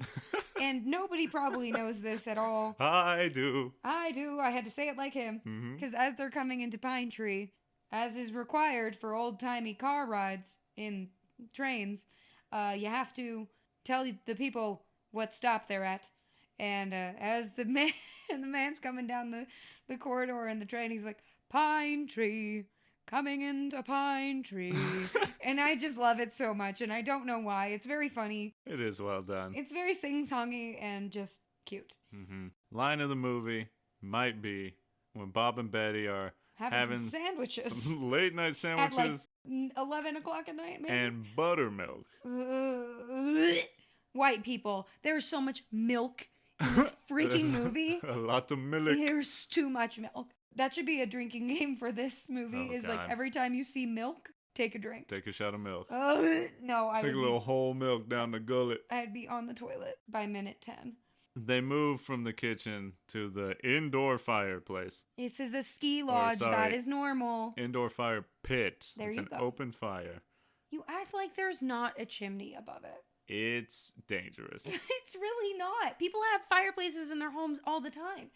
And nobody probably knows this at all. I do. I had to say it like him. Because as they're coming into Pine Tree, as is required for old-timey car rides in trains, you have to tell the people what stop they're at. And as the man's coming down the corridor in the train, he's like, Pine Tree, coming into Pine Tree. And I just love it so much, and I don't know why. It's very funny. It is well done. It's very sing-songy and just cute. Line of the movie might be when Bob and Betty are having some sandwiches. Some late-night sandwiches. At like 11 o'clock at night, maybe? And buttermilk. White people. There's so much milk in this freaking movie. A lot of milk. There's too much milk. That should be a drinking game for this movie. Like every time you see milk, take a drink. Take a shot of milk. No, Take a little whole milk down the gullet. I'd be on the toilet by minute 10. They move from the kitchen to the indoor fireplace. This is a ski lodge. That is normal. Indoor fire pit. It's an open fire. You act like there's not a chimney above it. It's dangerous. It's really not. People have fireplaces in their homes all the time.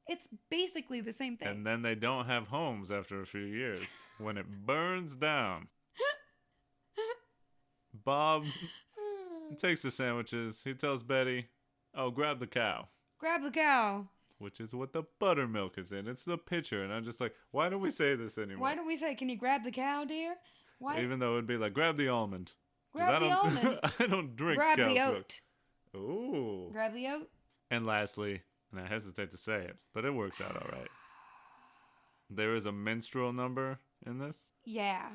It's basically the same thing. And then they don't have homes after a few years when it burns down. Bob takes the sandwiches. He tells Betty, oh, grab the cow. Grab the cow. Which is what the buttermilk is in. It's the pitcher. And I'm just like, why don't we say this anymore? Why don't we say, can you grab the cow, dear? Why? Even though it would be like, grab the almond. Grab the almond. I don't drink Grab cow's the milk. oat. Ooh. Grab the oat. And lastly, and I hesitate to say it, but it works out all right. There is a minstrel number in this. Yeah.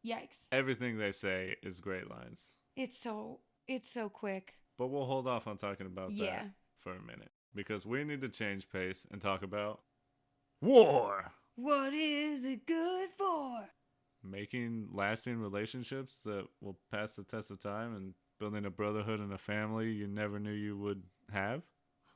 Yikes. Everything they say is great lines. It's so quick. But we'll hold off on talking about that for a minute. Because we need to change pace and talk about war. What is it good for? making lasting relationships that will pass the test of time and building a brotherhood and a family you never knew you would have.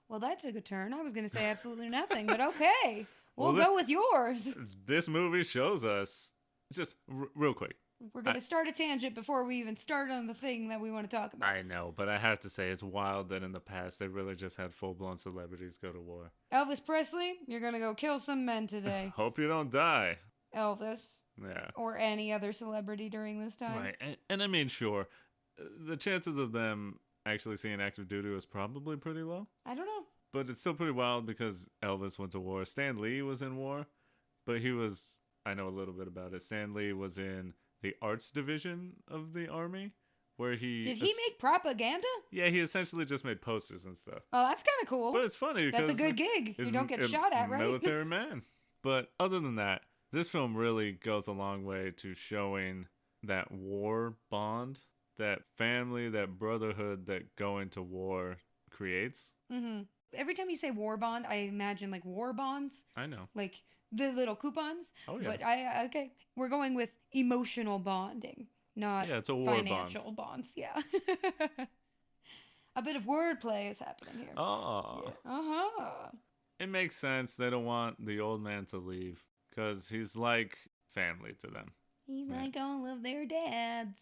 Well, that took a turn. I was going to say absolutely nothing, but okay. We'll Well, go with yours. This movie shows us, just real quick. We're going to start a tangent before we even start on the thing that we want to talk about. I know, but I have to say it's wild that in the past they really just had full-blown celebrities go to war. Elvis Presley, you're going to go kill some men today. Hope you don't die. Elvis. Yeah. Or any other celebrity during this time. Right. And I mean, sure, the chances of them actually seeing active duty was probably pretty low. I don't know. But it's still pretty wild because Elvis went to war. Stan Lee was in war, but I know a little bit about it. Stan Lee was in the arts division of the army, where Did he make propaganda? Yeah, he essentially just made posters and stuff. Oh, that's kind of cool. But it's funny because that's a good gig. You don't get shot at, right? Military man. But other than that, this film really goes a long way to showing that war bond, that family, that brotherhood that going to war creates. Mm-hmm. Every time you say war bond, I imagine like war bonds. I know. Like the little coupons. Oh, yeah. But okay. We're going with emotional bonding, not it's a war financial bonds. Yeah. A bit of wordplay is happening here. Oh. Yeah. Uh-huh. It makes sense. They don't want the old man to leave because he's like family to them. He's like all of their dads.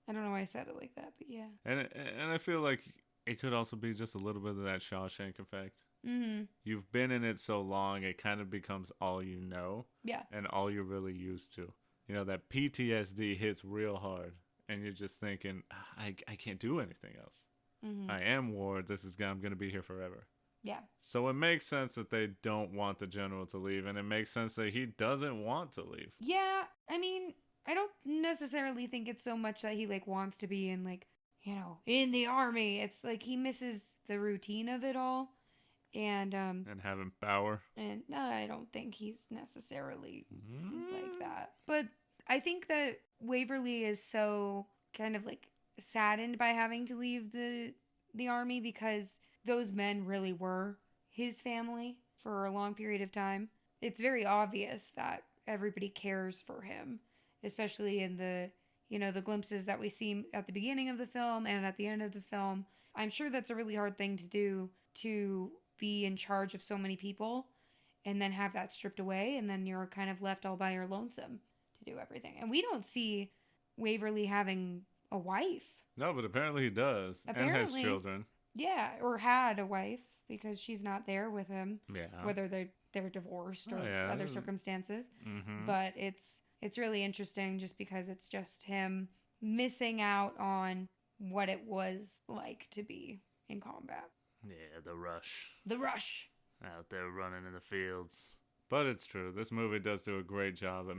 I don't know why I said it like that, but yeah. And I feel like it could also be just a little bit of that Shawshank effect. Mm-hmm. You've been in it so long, it kind of becomes all you know. Yeah. And all you're really used to. You know, that PTSD hits real hard. And you're just thinking, I can't do anything else. Mm-hmm. I am war. I'm going to be here forever. Yeah. So it makes sense that they don't want the general to leave. And it makes sense that he doesn't want to leave. Yeah. I mean, I don't necessarily think it's so much that he like wants to be in like, you know, in the army. It's like he misses the routine of it all. And having power. And no, I don't think he's necessarily like that. But I think that Waverly is so kind of like saddened by having to leave the army because those men really were his family for a long period of time. It's very obvious that everybody cares for him, especially in the glimpses that we see at the beginning of the film and at the end of the film. I'm sure that's a really hard thing to do, to be in charge of so many people and then have that stripped away, and then you're kind of left all by your lonesome to do everything. And we don't see Waverly having a wife. No, but apparently he does. Apparently, and has children. Yeah, or had a wife because she's not there with him. Yeah. Whether they're divorced or other circumstances. Mm-hmm. But it's really interesting just because it's just him missing out on what it was like to be in combat. Yeah, the rush. The rush. Out there running in the fields. But it's true. This movie does do a great job at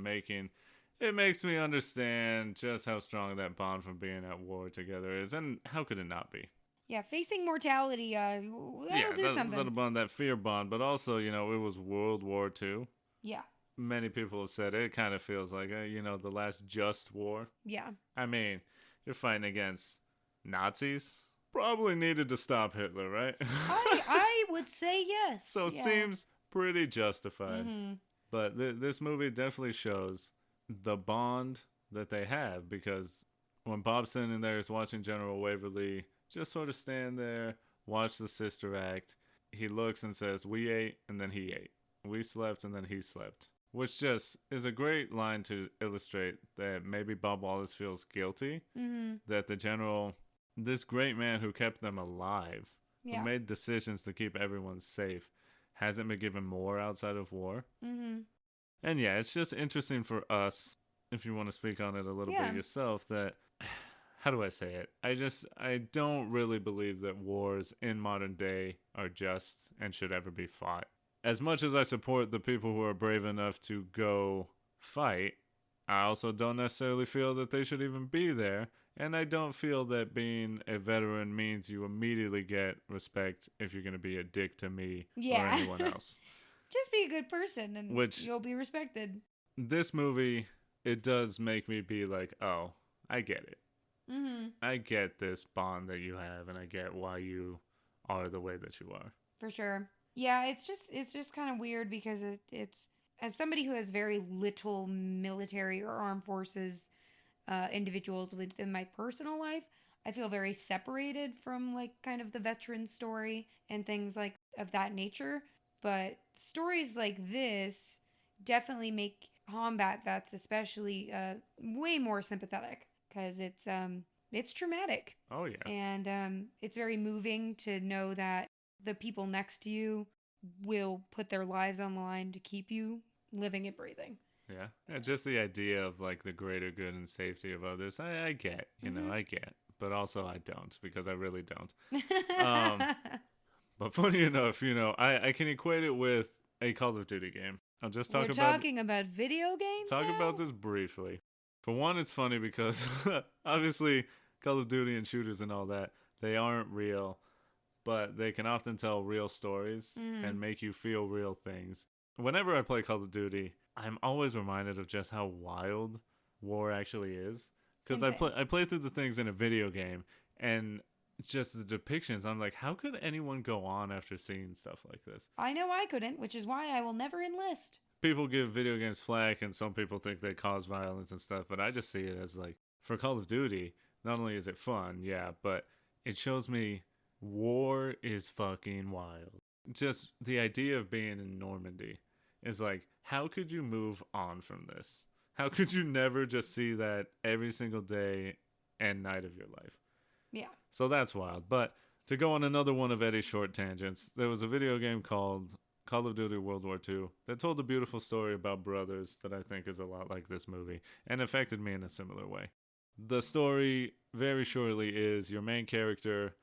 it makes me understand just how strong that bond from being at war together is. And how could it not be? Yeah, facing mortality, that'll do something. That'll bond, that fear bond. But also, it was World War II. Yeah. Many people have said it kind of feels like, the last just war. Yeah. I mean, you're fighting against Nazis. Probably needed to stop Hitler, right? I would say yes. So it seems pretty justified. Mm-hmm. But this movie definitely shows the bond that they have, because when Bob's sitting there is watching General Waverly just sort of stand there, watch the sister act, he looks and says, "We ate," and then he ate. "We slept," and then he slept. Which just is a great line to illustrate that maybe Bob Wallace feels guilty, that the general, this great man who kept them alive, who made decisions to keep everyone safe, hasn't been given more outside of war. Mm-hmm. And yeah, it's just interesting for us, if you want to speak on it a little bit yourself, that, how do I say it? I don't really believe that wars in modern day are just and should ever be fought. As much as I support the people who are brave enough to go fight, I also don't necessarily feel that they should even be there. And I don't feel that being a veteran means you immediately get respect if you're going to be a dick to me or anyone else. Just be a good person and you'll be respected. This movie, it does make me be like, oh, I get it. Mm-hmm. I get this bond that you have, and I get why you are the way that you are. For sure. Yeah, it's just kind of weird because it's as somebody who has very little military or armed forces individuals within my personal life, I feel very separated from like kind of the veteran story and things like of that nature. But stories like this definitely make combat vets especially way more sympathetic because it's traumatic. Oh yeah. And it's very moving to know that the people next to you will put their lives on the line to keep you living and breathing. Yeah, just the idea of like the greater good and safety of others. I get, I get, but also I don't because I really don't. But funny enough, I can equate it with a Call of Duty game. I'll just talk We're talking about video games. Talk now? about this briefly. For one, it's funny because obviously Call of Duty and shooters and all that, they aren't real, but they can often tell real stories and make you feel real things. Whenever I play Call of Duty, I'm always reminded of just how wild war actually is. Because I play through the things in a video game, and just the depictions, I'm like, how could anyone go on after seeing stuff like this? I know I couldn't, which is why I will never enlist. People give video games flack, and some people think they cause violence and stuff, but I just see it as like, for Call of Duty, not only is it fun, yeah, but it shows me war is fucking wild. Just the idea of being in Normandy is like, how could you move on from this? How could you never just see that every single day and night of your life? Yeah. So that's wild. But to go on another one of Eddie's short tangents, there was a video game called Call of Duty World War II that told a beautiful story about brothers that I think is a lot like this movie and affected me in a similar way. The story, very shortly, is your main character,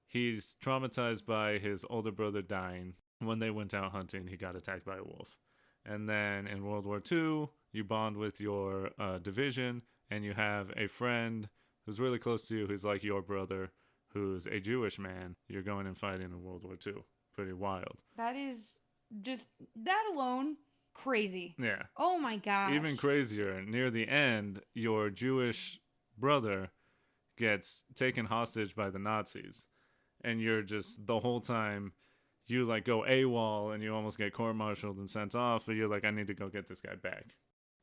he's traumatized by his older brother dying. When they went out hunting, he got attacked by a wolf. And then in World War II, you bond with your division, and you have a friend who's really close to you, who's like your brother, who's a Jewish man. You're going and fighting in World War II. Pretty wild. That is just, that alone, crazy. Yeah. Oh my gosh. Even crazier, near the end, your Jewish brother gets taken hostage by the Nazis. And you're just, the whole time, you like go AWOL and you almost get court-martialed and sent off, but you're like, I need to go get this guy back.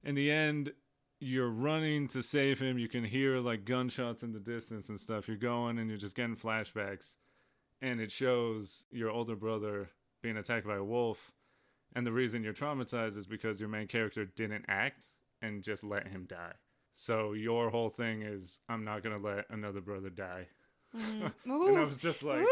In the end, you're running to save him. You can hear like gunshots in the distance and stuff. You're going and you're just getting flashbacks. And it shows your older brother being attacked by a wolf. And the reason you're traumatized is because your main character didn't act and just let him die. So your whole thing is, I'm not going to let another brother die. Mm-hmm. And I was just like,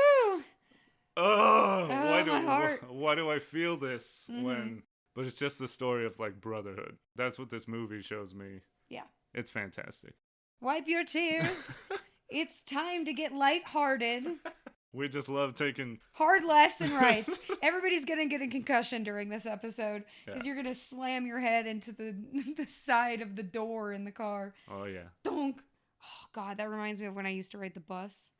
why do I feel this when... But it's just the story of like brotherhood. That's what this movie shows me. Yeah. It's fantastic. Wipe your tears. It's time to get lighthearted. We just love taking hard lefts and rights. Everybody's going to get a concussion during this episode because you're going to slam your head into the side of the door in the car. Oh, yeah. Donk. Oh, God, that reminds me of when I used to ride the bus.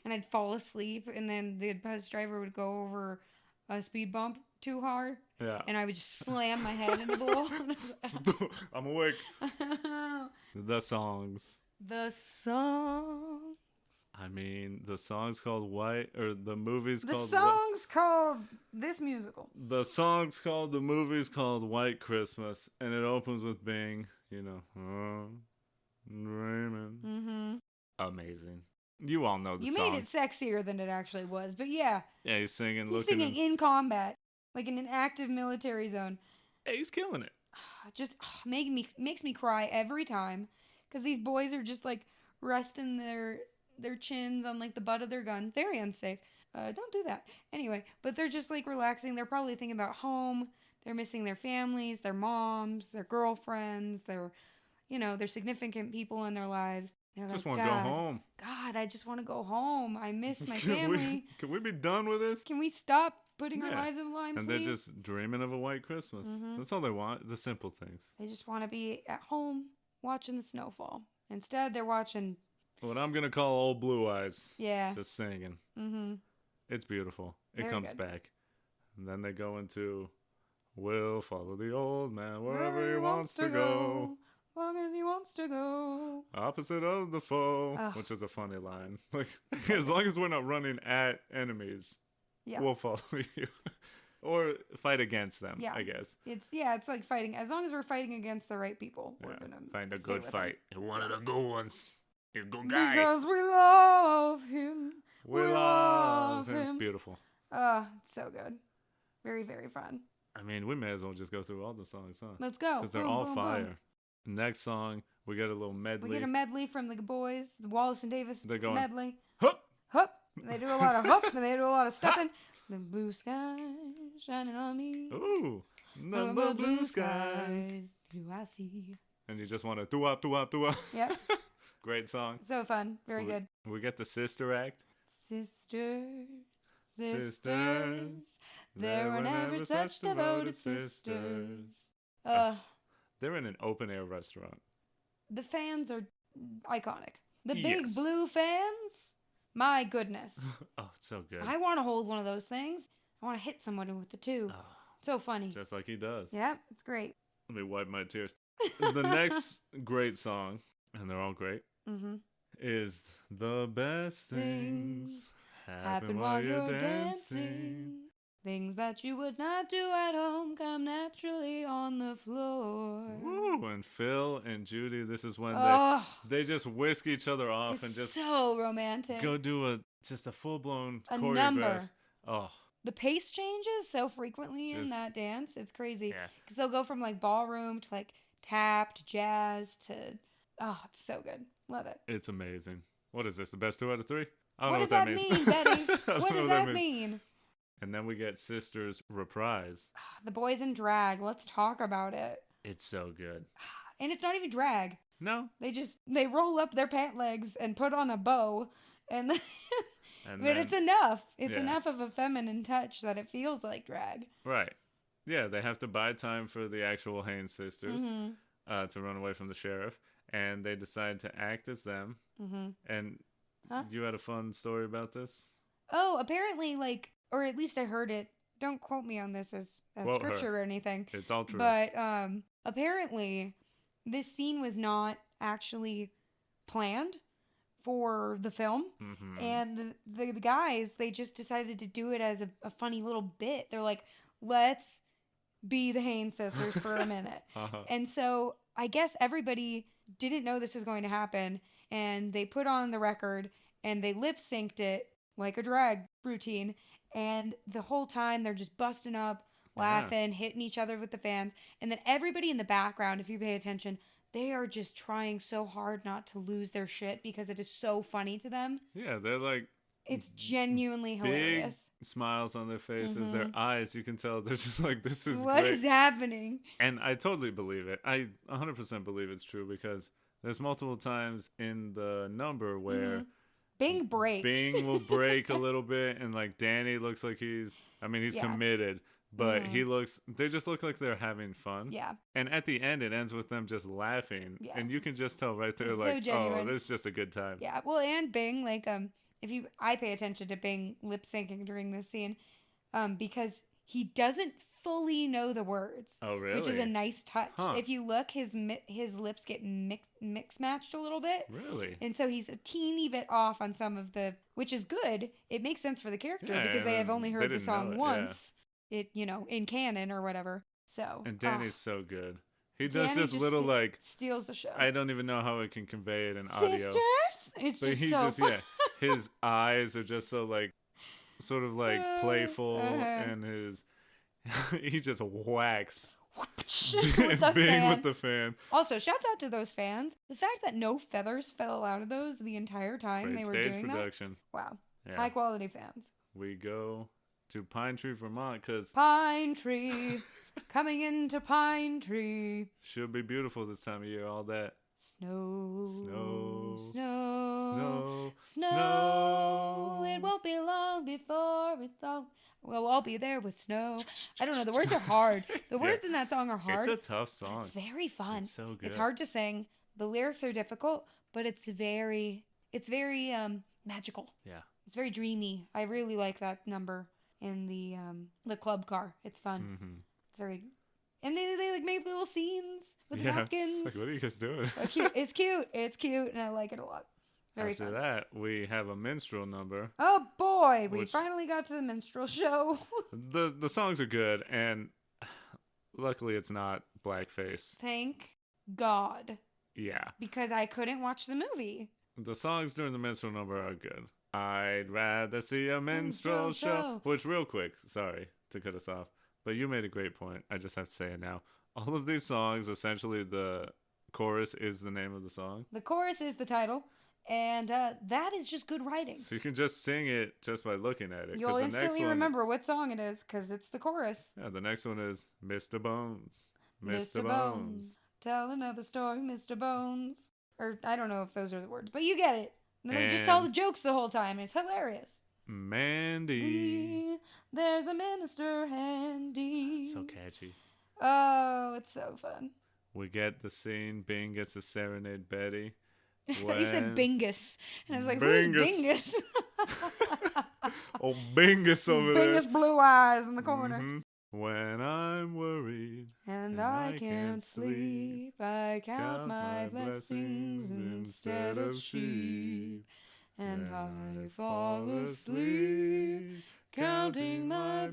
And I'd fall asleep, and then the bus driver would go over a speed bump too hard. Yeah. And I would just slam my head into the wall. I'm awake. The songs. The song. I mean, the song's called White, or the movie's called... The song's called this musical. The song's called, the movie's called White Christmas, and it opens with Bing, Raymond. Mm-hmm. Amazing. You all know the song. You made it sexier than it actually was, but yeah. Yeah, he's singing, he's singing in combat, like in an active military zone. Hey, he's killing it. Just makes me cry every time, because these boys are just like resting their chins on like the butt of their gun. Very unsafe. Don't do that. Anyway, but they're just like relaxing. They're probably thinking about home. They're missing their families, their moms, their girlfriends, their significant people in their lives. Just want to go home. God, I just want to go home. I miss my family. Can we be done with this? Can we stop putting our lives on the line, and please? They're just dreaming of a white Christmas. Mm-hmm. That's all they want. The simple things. They just want to be at home watching the snowfall. Instead, they're watching... what I'm going to call Old Blue Eyes. Yeah. Just singing. Mm-hmm. It's beautiful. It Very comes good. back. And then they go into, we'll follow the old man wherever he wants to go. Long as he wants to go. Opposite of the foe. Which is a funny line. Like, as long as we're not running at enemies, we'll follow you. Or fight against them, Yeah. I guess. It's like fighting. As long as we're fighting against the right people, we're going to find a stay good with fight. him. One of the good ones. A good guy. Because we love him. We love him. Beautiful. It's so good. Very, very fun. I mean, we may as well just go through all the songs, huh? Let's go. Because they're all fire. Boom. Next song, we get a little medley. We get a medley from the boys, the Wallace and Davis medley. Hup! Hup! They do a lot of hup, and they do a lot of stepping. The blue sky shining on me. Ooh, the blue skies. Do I see? And you just want to do-up, do-up, do-up. Yep. Great song. So fun. Very good. We get the sister act. Sisters. There were never such devoted sisters. They're in an open-air restaurant. The fans are iconic. The big blue fans. My goodness. Oh, it's so good. I want to hold one of those things. I want to hit someone with it too. Oh, so funny. Just like he does. Yeah, it's great. Let me wipe my tears. The next great song, and they're all great, is The Best Things Happen While You're Dancing. Things that you would not do at home come naturally on the floor. Ooh, and Phil and Judy, this is when they just whisk each other off and just so romantic. Go do just a full-blown choreograph. Number. Oh. The pace changes so frequently in that dance. It's crazy. Because they'll go from like ballroom to like tap to jazz to... Oh, it's so good. Love it. It's amazing. What is this, the best 2 out of 3? I don't what know does what that mean, Betty? What does that mean? And then we get Sisters Reprise. The boys in drag. Let's talk about it. It's so good. And it's not even drag. No. They roll up their pant legs and put on a bow. But it's enough. It's enough of a feminine touch that it feels like drag. Right. Yeah, they have to buy time for the actual Haynes sisters to run away from the sheriff. And they decide to act as them. And you had a fun story about this? Oh, apparently, or at least I heard it. Don't quote me on this as scripture or anything. It's all true. But apparently, this scene was not actually planned for the film. And the guys, they just decided to do it as a funny little bit. They're like, let's be the Haynes sisters for a minute. And so I guess everybody didn't know this was going to happen. And they put on the record and they lip synced it like a drag routine. And the whole time they're just busting up, laughing, hitting each other with the fans. And then everybody in the background, if you pay attention, they are just trying so hard not to lose their shit because it is so funny to them. Yeah, they're like... It's genuinely hilarious. Big smiles on their faces, their eyes, you can tell they're just like, this is What great. is happening? And I totally believe it. I 100% believe it's true because there's multiple times in the number where... Bing breaks. Bing will break a little bit, and like Danny looks like he's committed, but they just look like they're having fun. Yeah. And at the end, it ends with them just laughing, and you can just tell right there, it's like, so oh, this is just a good time. Yeah. Well, and Bing, I pay attention to Bing lip syncing during this scene, because he doesn't fully know the words. Oh, really? Which is a nice touch. If you look, his lips get mix matched a little bit. Really? And so he's a teeny bit off on some of which is good. It makes sense for the character because they have only heard the song once. It in canon or whatever. So. And Danny's so good. He does this little steals the show. I don't even know how it can convey it in audio. Sisters? It's just so fun. His eyes are just so sort of playful, and he just whacks with the fan. Also, shouts out to those fans. The fact that no feathers fell out of those the entire time they were doing production. That. Wow. Yeah. High quality fans. We go to Pine Tree, Vermont, because Pine Tree, coming into Pine Tree. Should be beautiful this time of year, all that. Snow. It won't be long before it's all... We'll all be there with snow. I don't know. The words are hard. The words in that song are hard. It's a tough song. It's very fun. It's so good. It's hard to sing. The lyrics are difficult, but it's very magical. Yeah. It's very dreamy. I really like that number in the club car. It's fun. It's very... And they made little scenes with napkins. Like, what are you guys doing? It's cute. It's cute, and I like it a lot. Very After fun. that, we have a minstrel number. Oh boy, we Which- finally got to the minstrel show. The songs are good, and luckily it's not blackface. Thank God. Yeah. Because I couldn't watch the movie. The songs during the minstrel number are good. I'd rather see a minstrel show. show. Which, real quick, sorry to cut us off, but you made a great point. I just have to say it now. All of these songs, essentially the chorus is the name of the song. The chorus is the title, and that is just good writing. So you can just sing it just by looking at it. 'cause You'll the next instantly one- remember what song it is, because it's the chorus. Yeah, the next one is Mr. Bones. Mr. Bones. Tell another story, Mr. Bones. Or, I don't know if those are the words, but you get it. And they just tell the jokes the whole time, and it's hilarious. Mandy. There's a minister handy. So catchy. Oh, it's so fun. We get the scene. Bing gets to serenade Betty. I thought you said When- Bingus. And I was like, Bingus. who's Bingus? Oh, Bingus over there. Bingus blue eyes in the corner. Mhm. When I'm worried And I can't sleep. I count my blessings instead of sheep. And I fall asleep counting my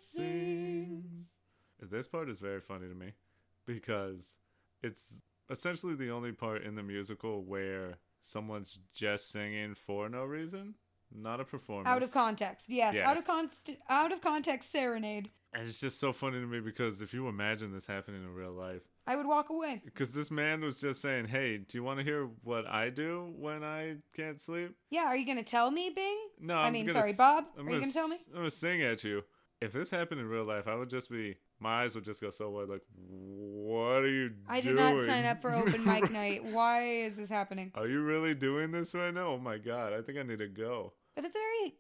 blessings. This part is very funny to me because it's essentially the only part in the musical where someone's just singing for no reason, not a performance. Out of context, yes. Yes. Out of context serenade. And it's just so funny to me because if you imagine this happening in real life, I would walk away. because this man was just saying, hey, do you want to hear what I do when I can't sleep? Yeah, are you going to tell me, Bing? No, I I'm mean, gonna sorry, s- Bob? I'm Are you gonna gonna tell me? s- I'm going to sing at you. If this happened in real life, I would just be, my eyes would just go so wide, like, what are you I doing? did not sign up for open mic night. Why is this happening? Are you really doing this right now? Oh my God, I think I need to go. But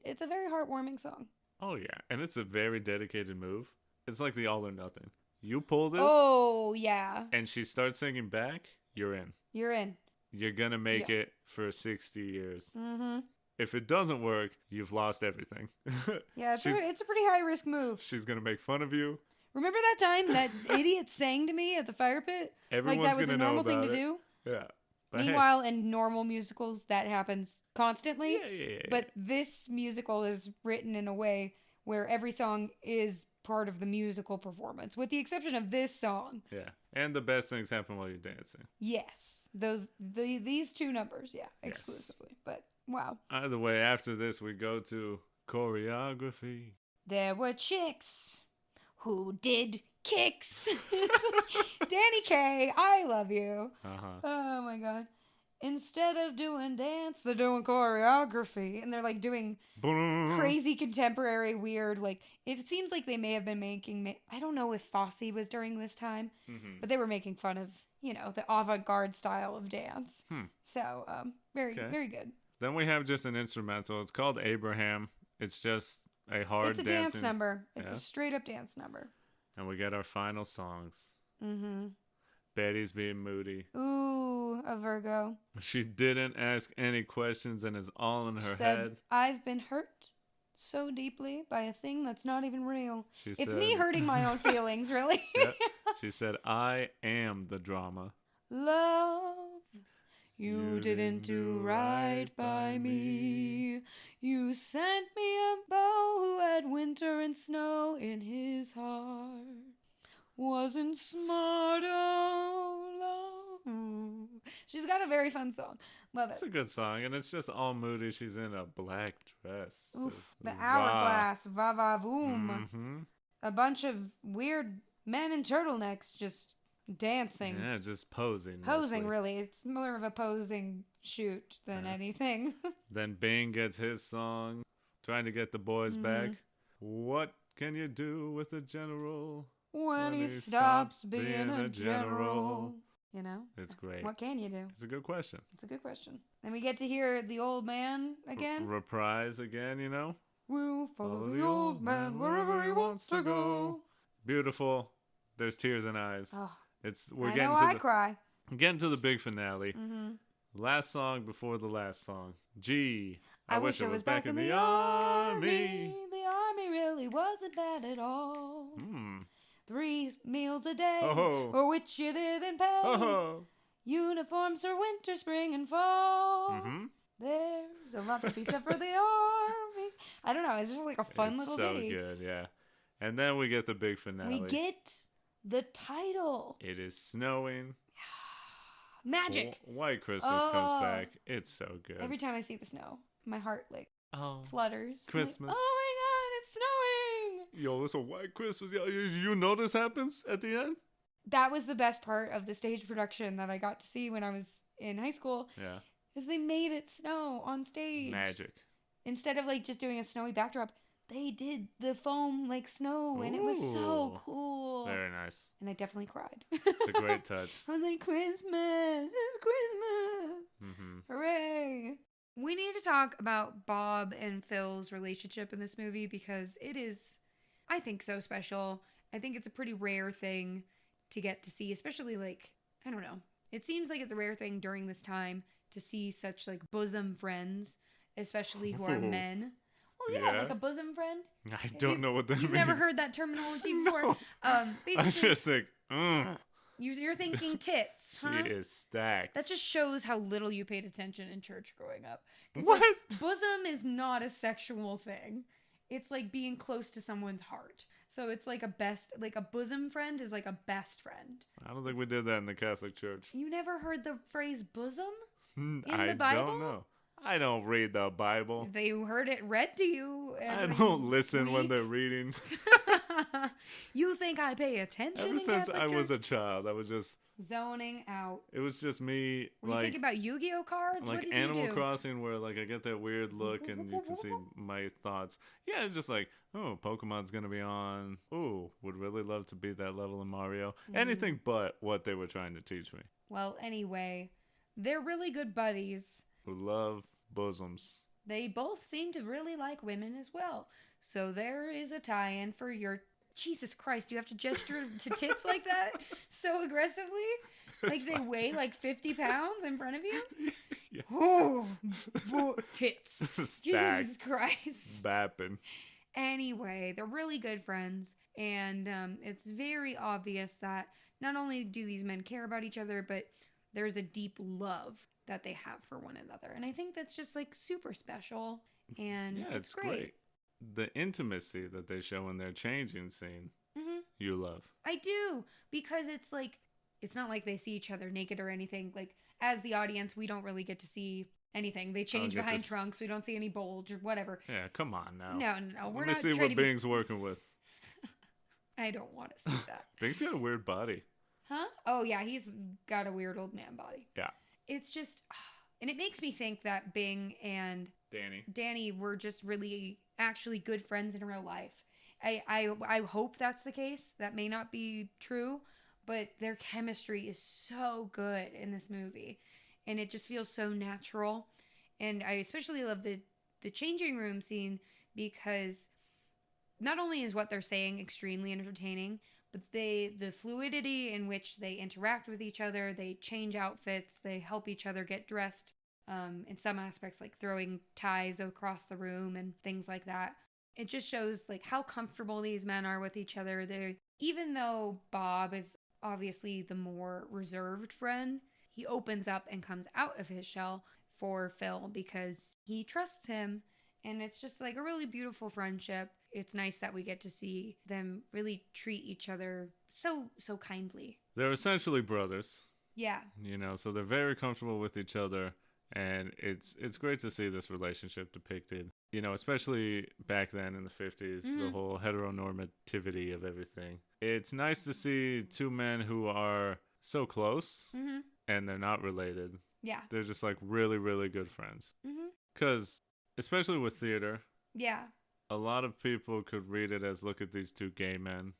it's a very heartwarming song. Oh yeah, and it's a very dedicated move. It's like the all or nothing. You pull this, Oh, yeah. and she starts singing back, you're in. You're in. You're going to make it for 60 years. Mm-hmm. If it doesn't work, you've lost everything. Yeah, it's She's- a pretty high-risk move. She's going to make fun of you. Remember that time that idiot sang to me at the fire pit? Everyone's Like that was a gonna know normal thing to about it. do? Yeah. But Meanwhile, in normal musicals, that happens constantly. yeah. But this musical is written in a way where every song is part of the musical performance, with the exception of this song. Yeah. And the best things happen while you're dancing. Yes, these two numbers, yeah, exclusively. But wow, Either way, after this, we go to choreography. there were chicks who did kicks. Danny Kaye, I love you. Uh-huh. Oh my god. Instead of doing dance, they're doing choreography. And they're like doing crazy contemporary weird, like, it seems like they may have been making, I don't know if Fosse was during this time, Mhm. but they were making fun of, the avant-garde style of dance. So, very good. Then we have just an instrumental. It's called Abraham. It's just a hard It's a dancing. dance number. It's Yeah. a straight up dance number. And we get our final songs. Mm-hmm. Betty's being moody. Ooh, a Virgo. She didn't ask any questions and is all in her Said, head. I've been hurt so deeply by a thing that's not even real. She It's said, me hurting my own feelings, really. Yep. She said, I am the drama. Love, you didn't do right by me. You sent me a beau who had winter and snow in his heart. Wasn't smart, oh, love. She's got a very fun song. Love It's it. a good song, and it's just all moody. She's in a black dress. Oof, the Va. hourglass, va va voom. Mm-hmm. A bunch of weird men in turtlenecks just dancing. Yeah, just posing. Posing, mostly. really. It's more of a posing shoot than Yeah. anything. Then Bing gets his song, trying to get the boys Mm-hmm. back. What can you do with a general? when he stops being a general. You know? It's great. What can you do? It's a good question. It's a good question. Then we get to hear the old man again. Reprise again, you know? We'll follow the old man wherever he wants to go. Beautiful. There's tears in eyes. Oh, We're I getting know to I the cry. getting to the big finale. Mm-hmm. Last song before the last song. Gee, I wish I was back in the army. The army really wasn't bad at all. Hmm. 3 meals a day, Oh. for which you didn't pay. Oh. Uniforms for winter, spring, and fall. Mm-hmm. There's a lot to be said for the army. I don't know. It's just like a fun little ditty. So good, yeah. And then we get the big finale. We get the title. It is snowing. Magic. White Christmas comes back. It's so good. Every time I see the snow, my heart Oh, flutters. Christmas. Like, oh my God, it's snowing. Yo, it's a white Christmas. Yo, you know this happens at the end? That was the best part of the stage production that I got to see when I was in high school. Yeah. Is they made it snow on stage. Magic. Instead of just doing a snowy backdrop, they did the foam snow, and it was so cool. Very nice. And I definitely cried. It's a great touch. I was like, Christmas, it's Christmas. Mm-hmm. Hooray. We need to talk about Bob and Phil's relationship in this movie because it is, I think, so special. I think it's a pretty rare thing to get to see, especially I don't know. It seems like it's a rare thing during this time to see such bosom friends, especially who are men. Well, yeah, like a bosom friend. I don't know what that means. You've never heard that terminology before? No. Basically, I just think, You're thinking tits, huh? She is stacked. That just shows how little you paid attention in church growing up. What? Bosom is not a sexual thing. It's like being close to someone's heart. So it's like a bosom friend is like a best friend. I don't think we did that in the Catholic Church. You never heard the phrase bosom? I don't know. I don't read the Bible. They heard it read to you. I don't listen when they're reading. You think I pay attention? Ever since I was a child, I was just zoning out. It was just me. Were you thinking about Yu-Gi-Oh cards? Like what did Animal you do? Crossing, where I get that weird look and you can see my thoughts. Yeah, it's just Pokemon's gonna be on. Ooh, would really love to be that level in Mario. Anything but what they were trying to teach me. Well, anyway, they're really good buddies. Who love bosoms. They both seem to really like women as well. So there is a tie-in for your... Jesus Christ, you have to gesture to tits like that so aggressively? Like they weigh 50 pounds in front of you? Yeah. Oh, tits. Stacked. Jesus Christ. Bapping. Anyway, they're really good friends. And it's very obvious that not only do these men care about each other, but there's a deep love that they have for one another. And I think that's just super special. And yeah, it's great. The intimacy that they show in their changing scene, you love. I do, because it's it's not like they see each other naked or anything. As the audience, we don't really get to see anything. They change behind trunks. We don't see any bulge or whatever. Yeah, come on now. No. We're Let not me see what Bing's working with. I don't want to see that. Bing's got a weird body. Huh? Oh, yeah, he's got a weird old man body. Yeah. It's just... And it makes me think that Bing and Danny were just really actually good friends in real life. I hope that's the case. That may not be true, but their chemistry is so good in this movie. And it just feels so natural. And I especially love the changing room scene because not only is what they're saying extremely entertaining, but the fluidity in which they interact with each other, they change outfits, they help each other get dressed in some aspects, like throwing ties across the room and things like that. It just shows how comfortable these men are with each other. Even though Bob is obviously the more reserved friend, he opens up and comes out of his shell for Phil because he trusts him. And it's just a really beautiful friendship. It's nice that we get to see them really treat each other so kindly. They're essentially brothers. Yeah. So they're very comfortable with each other. And it's great to see this relationship depicted. Especially back then in the 50s, the whole heteronormativity of everything. It's nice to see two men who are so close and they're not related. Yeah. They're just really, really good friends. Because... especially with theater. Yeah. A lot of people could read it as, look at these two gay men.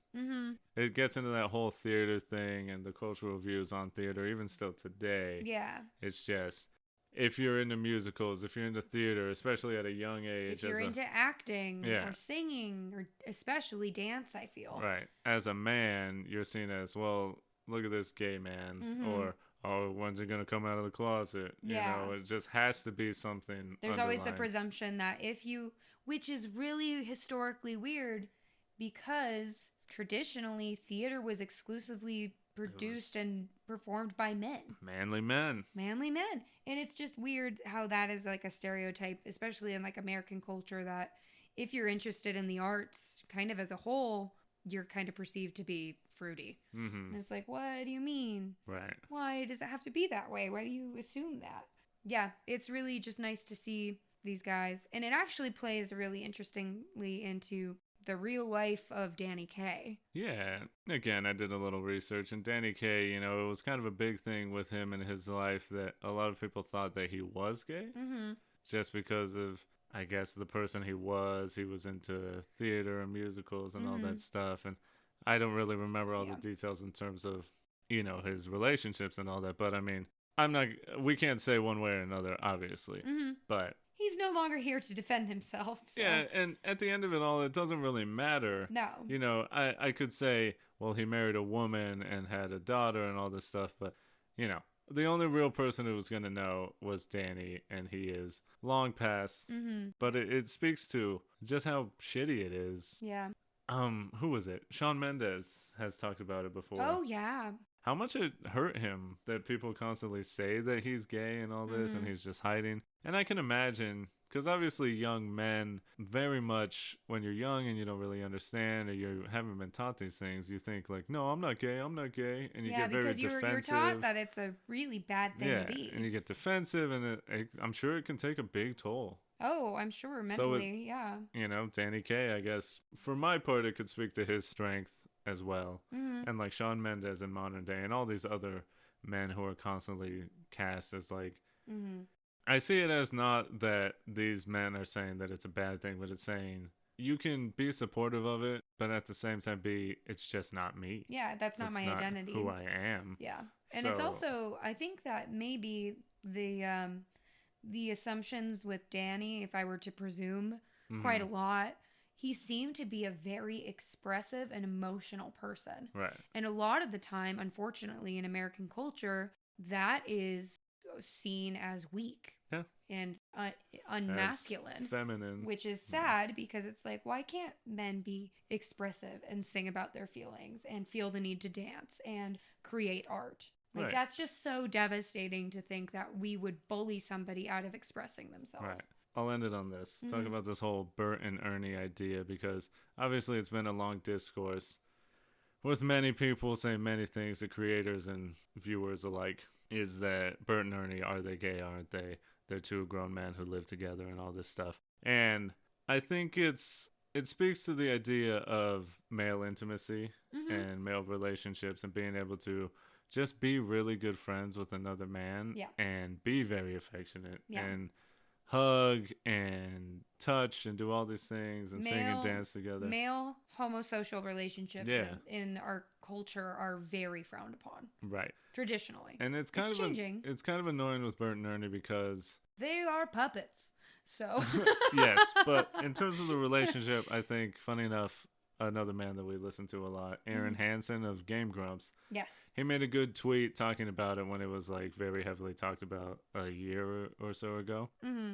It gets into that whole theater thing and the cultural views on theater, even still today. Yeah. It's just, if you're into musicals, if you're into theater, especially at a young age. If you're into acting or singing or especially dance, I feel. Right. As a man, you're seen as, well, look at this gay man. Or... oh, when's he going to come out of the closet? It just has to be something. There's always the presumption that which is really historically weird because traditionally theater was exclusively produced and performed by men. Manly men. Manly men. And it's just weird how that is like a stereotype, especially in like American culture, that if you're interested in the arts kind of as a whole, you're kind of perceived to be fruity. Mm-hmm. And it's like, what do you mean? Right. Why does it have to be that way? Why do you assume that? Yeah, it's really just nice to see these guys. And it actually plays really interestingly into the real life of Danny Kaye. Yeah. Again, I did a little research, and Danny Kaye, it was kind of a big thing with him in his life that a lot of people thought that he was gay. Mm-hmm. Just because of, I guess, the person he was. He was into theater and musicals and all that stuff. And I don't really remember all the details in terms of, his relationships and all that. But I mean, we can't say one way or another, obviously. Mm-hmm. But he's no longer here to defend himself. So. Yeah, and at the end of it all, it doesn't really matter. No. I could say, well, he married a woman and had a daughter and all this stuff. But, the only real person who was going to know was Danny, and he is long past. Mm-hmm. But it speaks to just how shitty it is. Yeah. Who was it? Shawn Mendes has talked about it before. Oh, yeah. How much it hurt him that people constantly say that he's gay and all this, and he's just hiding. And I can imagine, because obviously young men, very much when you're young and you don't really understand or you haven't been taught these things, you think like, no, I'm not gay, and you get very defensive. Yeah, because you're taught that it's a really bad thing to be. And you get defensive, and I'm sure it can take a big toll. Oh, I'm sure, mentally, yeah. Danny Kaye, I guess, for my part, it could speak to his strength as well. And like Shawn Mendes in modern day and all these other men who are constantly cast as like I see it as not that these men are saying that it's a bad thing, but it's saying you can be supportive of it, but at the same time it's just not me. Yeah, that's not my identity. Who I am. Yeah. And it's also, I think that maybe the assumptions with Danny, if I were to presume quite a lot, he seemed to be a very expressive and emotional person. Right. And a lot of the time, unfortunately, in American culture, that is seen as weak. Yeah. And unmasculine. As feminine. Which is sad because it's like, why can't men be expressive and sing about their feelings and feel the need to dance and create art? Like, that's just so devastating to think that we would bully somebody out of expressing themselves. Right. I'll end it on this. Talk about this whole Bert and Ernie idea, because obviously it's been a long discourse with many people saying many things, the creators and viewers alike, is that Bert and Ernie, are they gay, aren't they? They're two grown men who live together and all this stuff. And I think it speaks to the idea of male intimacy and male relationships and being able to just be really good friends with another man and be very affectionate and hug and touch and do all these things and sing and dance together. Male homosocial relationships in our culture are very frowned upon. Right. Traditionally. And it's kind of annoying with Bert and Ernie because they are puppets. So yes, but in terms of the relationship, I think, funny enough, another man that we listen to a lot, Aaron Hansen of Game Grumps. Yes. He made a good tweet talking about it when it was like very heavily talked about a year or so ago.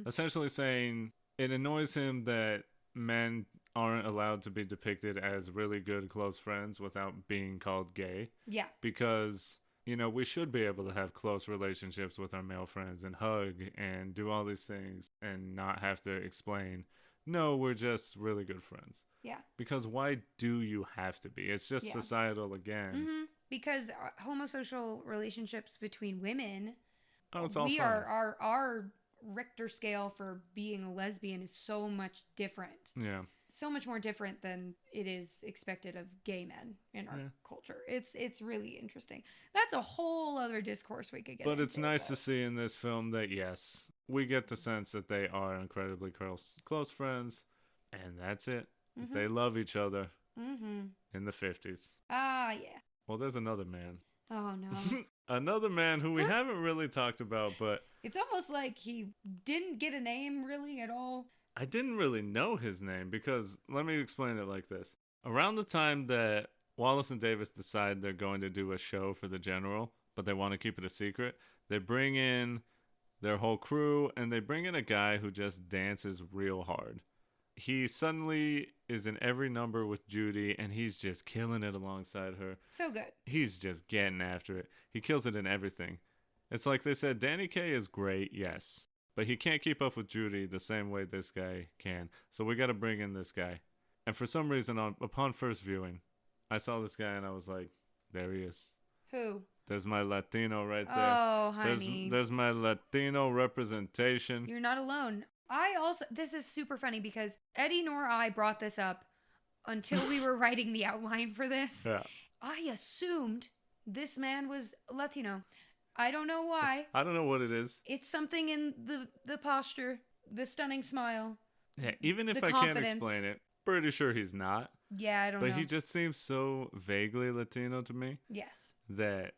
Essentially saying it annoys him that men aren't allowed to be depicted as really good close friends without being called gay. Yeah. Because, we should be able to have close relationships with our male friends and hug and do all these things and not have to explain, no, we're just really good friends. Yeah. Because why do you have to be? It's just societal again. Because homosocial relationships between women, it's all we fun. Our Richter scale for being a lesbian is so much different. Yeah. So much more different than it is expected of gay men in our culture. It's really interesting. That's a whole other discourse we could get into. But it's nice to see in this film that, yes, we get the sense that they are incredibly close friends, and that's it. They love each other in the 50s. Ah, yeah. Well, there's another man. Oh, no. Another man who we haven't really talked about, but it's almost like he didn't get a name really at all. I didn't really know his name because, let me explain it like this. Around the time that Wallace and Davis decide they're going to do a show for the General, but they want to keep it a secret, they bring in their whole crew, and they bring in a guy who just dances real hard. he suddenly is in every number with Judy, and he's just killing it alongside her. So good. He's just getting after it. He kills it in everything. It's like they said, Danny Kaye is great, yes, but he can't keep up with Judy the same way this guy can. So we got to bring in this guy. And for some reason, upon first viewing, I saw this guy and I was like, there he is. Who? There's my Latino right there. Oh, honey. There's my Latino representation. You're not alone. This is super funny because Eddie nor I brought this up until we were writing the outline for this. Yeah. I assumed this man was Latino. I don't know why. I don't know what it is. It's something in the posture, the stunning smile. Yeah, even if the I confidence. can't explain it, pretty sure he's not. Yeah, I don't know. But he just seems so vaguely Latino to me. Yes. That,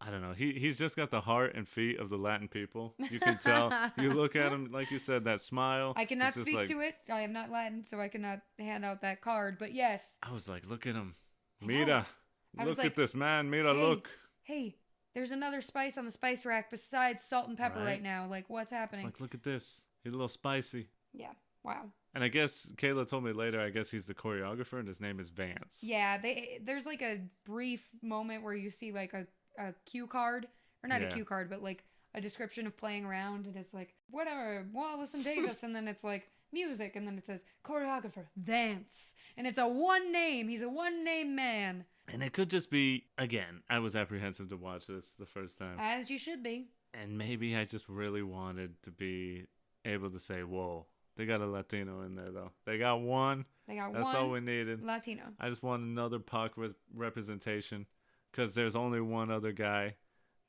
I don't know, he's just got the heart and feet of the Latin people. You can tell. You look at him, like you said, that smile. I cannot speak to it. I am not Latin, so I cannot hand out that card. But yes. I was like, look at him. Mira. Look like, at this man. Mira, hey, look. Hey, there's another spice on the spice rack besides salt and pepper right now. Like, what's happening? It's like, look at this. He's a little spicy. Yeah. Wow. And I guess Kayla told me later, I guess he's the choreographer and his name is Vance. Yeah, there's like a brief moment where you see like a cue card, or not a cue card, but like a description of playing around, and it's like, whatever, Wallace and Davis, and then it's like music, and then it says choreographer, Vance. And it's a one name. He's a one name man. And it could just be, again, I was apprehensive to watch this the first time. As you should be. And maybe I just really wanted to be able to say, whoa. They got a Latino in there, though. They got one. That's all we needed. Latino. I just want another POC representation because there's only one other guy.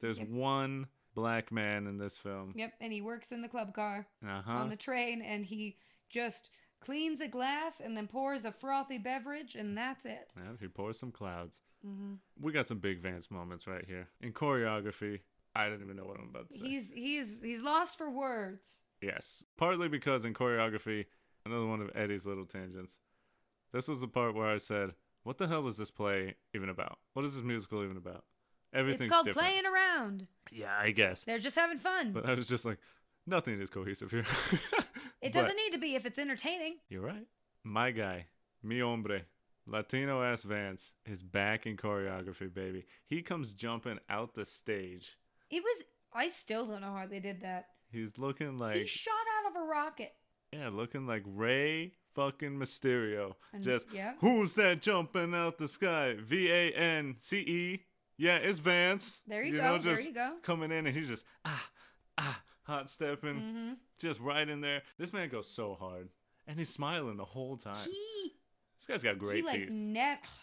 There's one black man in this film. Yep, and he works in the club car on the train, and he just cleans a glass and then pours a frothy beverage, and that's it. Yeah, he pours some clouds. Mm-hmm. We got some big Vance moments right here. In choreography, I don't even know what I'm about to say. He's lost for words. Yes. Partly because in choreography, another one of Eddie's little tangents, this was the part where I said, what the hell is this play even about? What is this musical even about? Everything's It's called different. Playing Around. Yeah, I guess. They're just having fun. But I was just like, nothing is cohesive here. It doesn't need to be if it's entertaining. You're right. My guy, mi hombre, Latino-ass Vance, is back in choreography, baby. He comes jumping out the stage. I still don't know how they did that. He's looking like... He shot out of a rocket. Yeah, looking like Rey fucking Mysterio. And, just, who's that jumping out the sky? V-A-N-C-E. Yeah, it's Vance. There you go. There you go. Coming in and he's just, hot stepping. Mm-hmm. Just right in there. This man goes so hard. And he's smiling the whole time. This guy's got great teeth.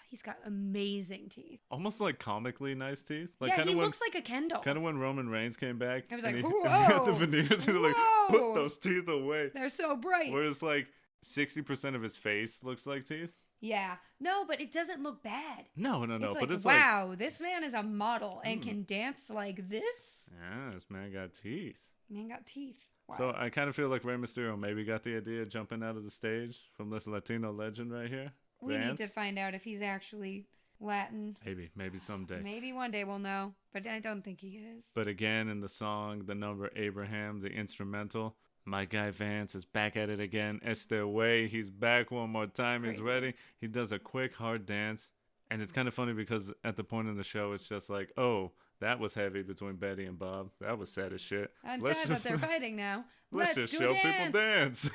He's got amazing teeth. Almost like comically nice teeth. Like, yeah, he looks like a Ken doll. Kind of when Roman Reigns came back. I was like, and whoa. he had the veneers and like, put those teeth away. They're so bright. Whereas like 60% of his face looks like teeth. Yeah. No, but it doesn't look bad. No. It's but it's wow, this man is a model and can dance like this? Yeah, this man got teeth. Man got teeth. Wow. So I kind of feel like Rey Mysterio maybe got the idea of jumping out of the stage from this Latino legend right here. We Vance. need to find out if he's actually Latin. Maybe someday. Maybe one day we'll know, but I don't think he is. But again, in the song, the number Abraham, the instrumental, my guy Vance is back at it again. Este way, he's back one more time. Crazy. He's ready. He does a quick, hard dance. And it's kind of funny because at the point in the show, it's just like, oh, that was heavy between Betty and Bob. That was sad as shit. I'm sad that they're fighting now. Let's just show people dance.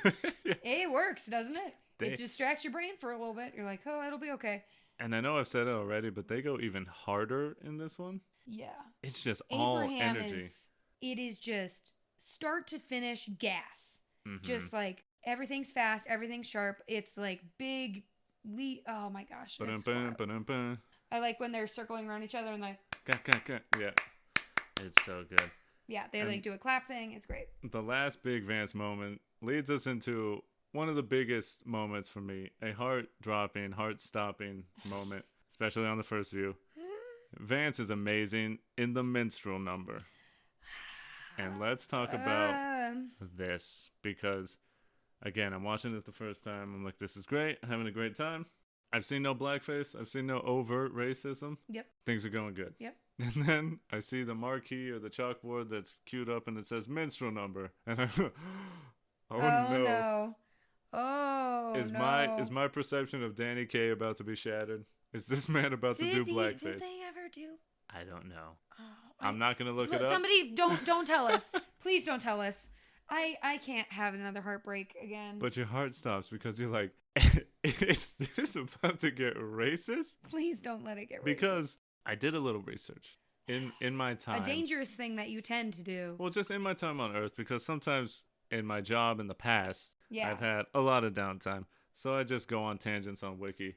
Yeah. It works, doesn't it? It distracts your brain for a little bit. You're like, oh, it'll be okay. And I know I've said it already, but they go even harder in this one. Yeah. It's just all energy. It is just start to finish gas. Mm-hmm. Just like everything's fast, everything's sharp. It's like big oh my gosh. I like when they're circling around each other and like yeah. It's so good. Yeah, they like do a clap thing. It's great. The last big Vance moment leads us into one of the biggest moments for me, a heart-dropping, heart-stopping moment, especially on the first view. Vance is amazing in the minstrel number. And let's talk about this because, again, I'm watching it the first time. I'm like, this is great. I'm having a great time. I've seen no blackface. I've seen no overt racism. Yep. Things are going good. Yep. And then I see the marquee or the chalkboard that's queued up and it says minstrel number. And I'm, oh no. Oh, Is no. my perception of Danny Kaye about to be shattered? Is this man about to do blackface? Did they ever do? I don't know. Oh, I'm not gonna look it up. Somebody don't tell us. Please don't tell us. I can't have another heartbreak again. But your heart stops because you're like, is this about to get racist? Please don't let it get racist. Because I did a little research in my time. A dangerous thing that you tend to do. Well, just in my time on Earth, because sometimes in my job in the past, Yeah. I've had a lot of downtime. So I just go on tangents on Wiki.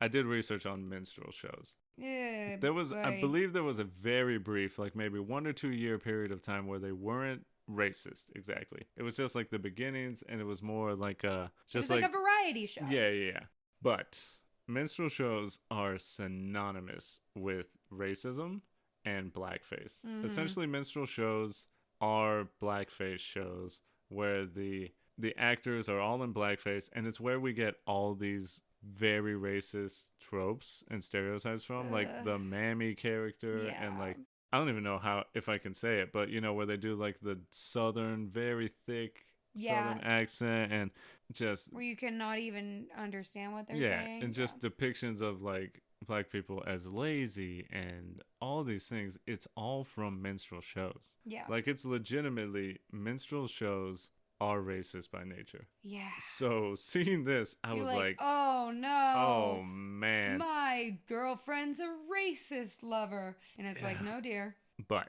I did research on minstrel shows. Yeah, I believe there was a very brief, like maybe 1 or 2 year period of time where they weren't racist exactly. It was just like the beginnings, and it was more like just like a variety show. Yeah. But minstrel shows are synonymous with racism and blackface. Mm-hmm. Essentially, minstrel shows are blackface shows where the actors are all in blackface, and it's where we get all these very racist tropes and stereotypes from, like the mammy character, and like I don't even know if I can say it, but you know, where they do like the southern, very thick southern accent, and just where you cannot even understand what they're saying. And just depictions of like black people as lazy and all these things. It's all from minstrel shows. Yeah, like it's legitimately minstrel shows are racist by nature. Yeah. So seeing this, I was like, oh no. Oh man. My girlfriend's a racist lover. And it's like, no, dear. But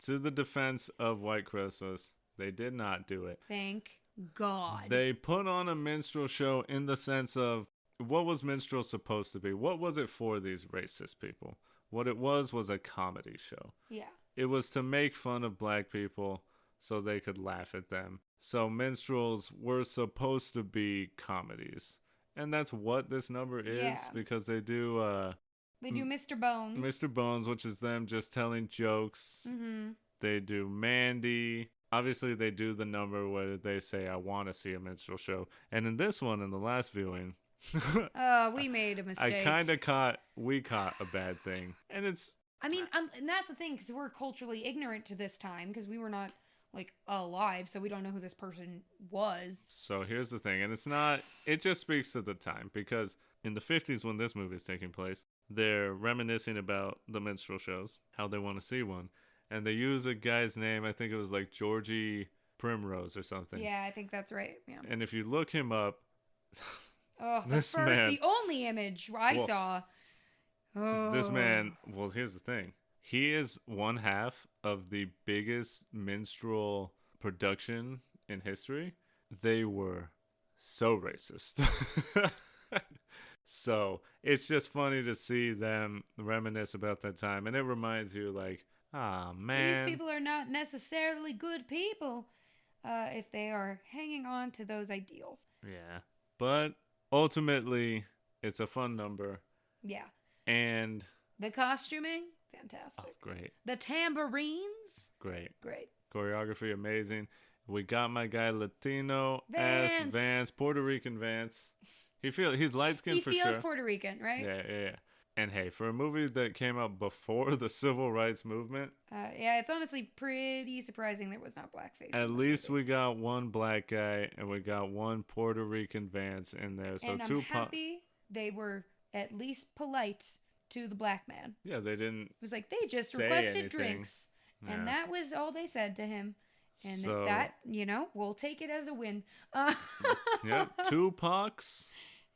to the defense of White Christmas, they did not do it. Thank God. They put on a minstrel show in the sense of, what was minstrel supposed to be? What was it for these racist people? What it was a comedy show. Yeah. It was to make fun of black people so they could laugh at them. So minstrels were supposed to be comedies. And that's what this number is, because they do Mr. Bones. Mr. Bones, which is them just telling jokes. Mm-hmm. They do Mandy. Obviously, they do the number where they say, I want to see a minstrel show. And in this one, in the last viewing, we made a mistake. We caught a bad thing. And it's... I mean, and that's the thing, because we're culturally ignorant to this time, because we were not... like alive, so we don't know who this person was. So here's the thing, and it just speaks to the time, because in the 50s when this movie is taking place, they're reminiscing about the minstrel shows, how they want to see one, and they use a guy's name, I think it was like Georgie Primrose or something. Yeah, I think that's right. Yeah. And if you look him up, the only image I saw. Oh. This man, well, here's the thing. He is one half of the biggest minstrel production in history. They were so racist. So it's just funny to see them reminisce about that time. And it reminds you like, man. These people are not necessarily good people if they are hanging on to those ideals. Yeah. But ultimately, it's a fun number. Yeah. And the costuming? Fantastic. Oh, great. The tambourines? Great. Choreography, amazing. We got my guy Latino as Vance, Puerto Rican Vance. He's light skinned for sure. He feels Puerto Rican, right? Yeah. And hey, for a movie that came out before the civil rights movement. It's honestly pretty surprising there was not blackface. At least we got one black guy and we got one Puerto Rican Vance in there. So and I'm happy they were at least polite to the black man. Yeah, they didn't. It was like they just requested drinks, and that was all they said to him. And that, we'll take it as a win. Yep, 2 pucks.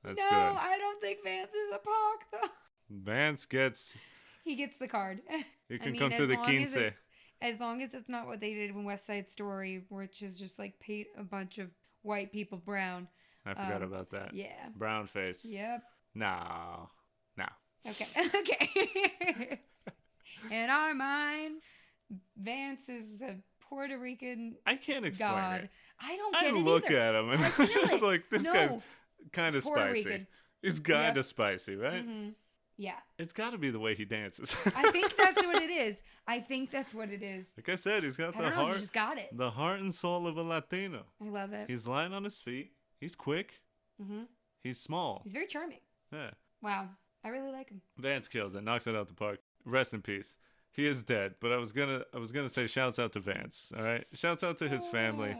That's good. No, I don't think Vance is a puck though. Vance gets. He gets the card. You can come to the quince. As long as it's not what they did in West Side Story, which is just like paint a bunch of white people brown. I forgot about that. Yeah. Brown face. Yep. No. Okay. In our mind, Vance is a Puerto Rican I can't explain god. it. I don't get it I look at him and I'm just like, this guy's kind of spicy. Rican. He's kind of spicy, right? Mm-hmm. Yeah. It's got to be the way he dances. I think that's what it is. Like I said, he's got he just got it. The heart and soul of a Latino. I love it. He's light on his feet. He's quick. Mm-hmm. He's small. He's very charming. Yeah. Wow. I really like him. Vance kills it, knocks it out the park. Rest in peace. He is dead, but I was gonna say shouts out to Vance. All right, shouts out to his family.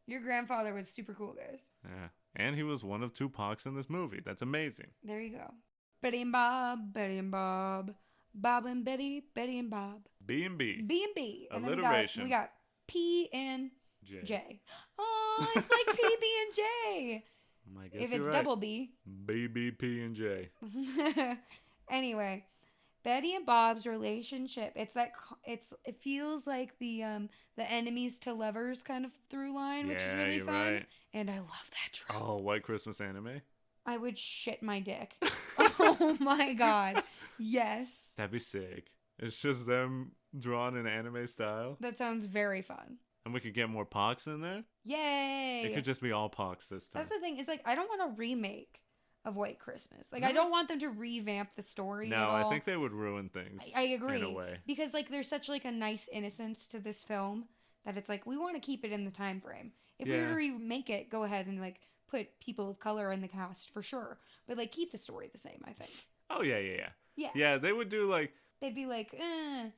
Your grandfather was super cool, guys. Yeah, And he was one of Tupac's in this movie. That's amazing. There you go. Betty and Bob, Betty and Bob, Bob and Betty, Betty and Bob. B and B. B and B. And Alliteration. then we got P and J. J. Oh, it's like P, B, and J. I guess If you're it's right. double B. B, B, P, and J. Anyway, Betty and Bob's relationship. It feels like the enemies to lovers kind of through line, which is really fun. Right. And I love that trope. Oh, White Christmas anime? I would shit my dick. Oh my god. Yes. That'd be sick. It's just them drawn in anime style. That sounds very fun. And we could get more Pox in there. Yay! It could just be all Pox this time. That's the thing. It's like, I don't want a remake of White Christmas. Like, no. I don't want them to revamp the story at all. I think they would ruin things. I agree. In a way. Because, like, there's such, like, a nice innocence to this film that it's like, we want to keep it in the time frame. If we were to remake it, go ahead and, like, put people of color in the cast for sure. But, like, keep the story the same, I think. Oh, yeah. Yeah, they would do, like... They'd be like,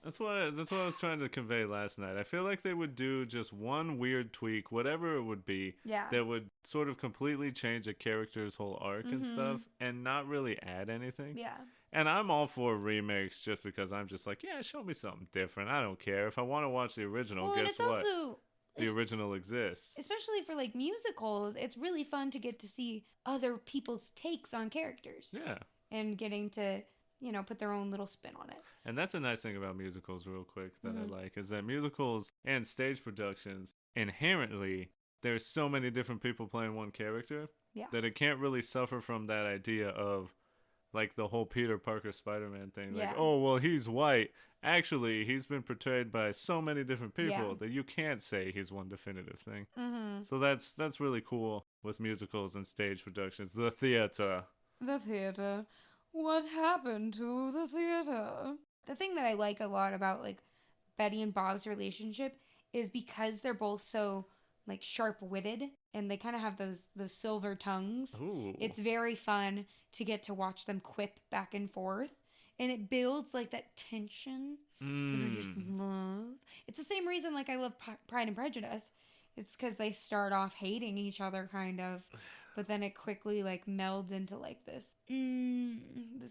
That's what I was trying to convey last night. I feel like they would do just one weird tweak, whatever it would be, that would sort of completely change a character's whole arc and stuff, and not really add anything. Yeah. And I'm all for remakes just because I'm just like, yeah, show me something different. I don't care. If I want to watch the original, guess what? The original exists. Especially for, like, musicals, it's really fun to get to see other people's takes on characters. Yeah. And getting to... put their own little spin on it. And that's a nice thing about musicals, real quick, that I like, is that musicals and stage productions, inherently, there's so many different people playing one character that it can't really suffer from that idea of, like, the whole Peter Parker Spider-Man thing. Like, oh, well, he's white. Actually, he's been portrayed by so many different people that you can't say he's one definitive thing. Mm-hmm. So that's really cool with musicals and stage productions. The theater. The theater. What happened to the theater? The thing that I like a lot about, like, Betty and Bob's relationship is because they're both so, like, sharp-witted and they kind of have those silver tongues. Ooh. It's very fun to get to watch them quip back and forth. And it builds, like, that tension that I just love. It's the same reason, like, I love Pride and Prejudice. It's because they start off hating each other, kind of. But then it quickly, like, melds into, like, this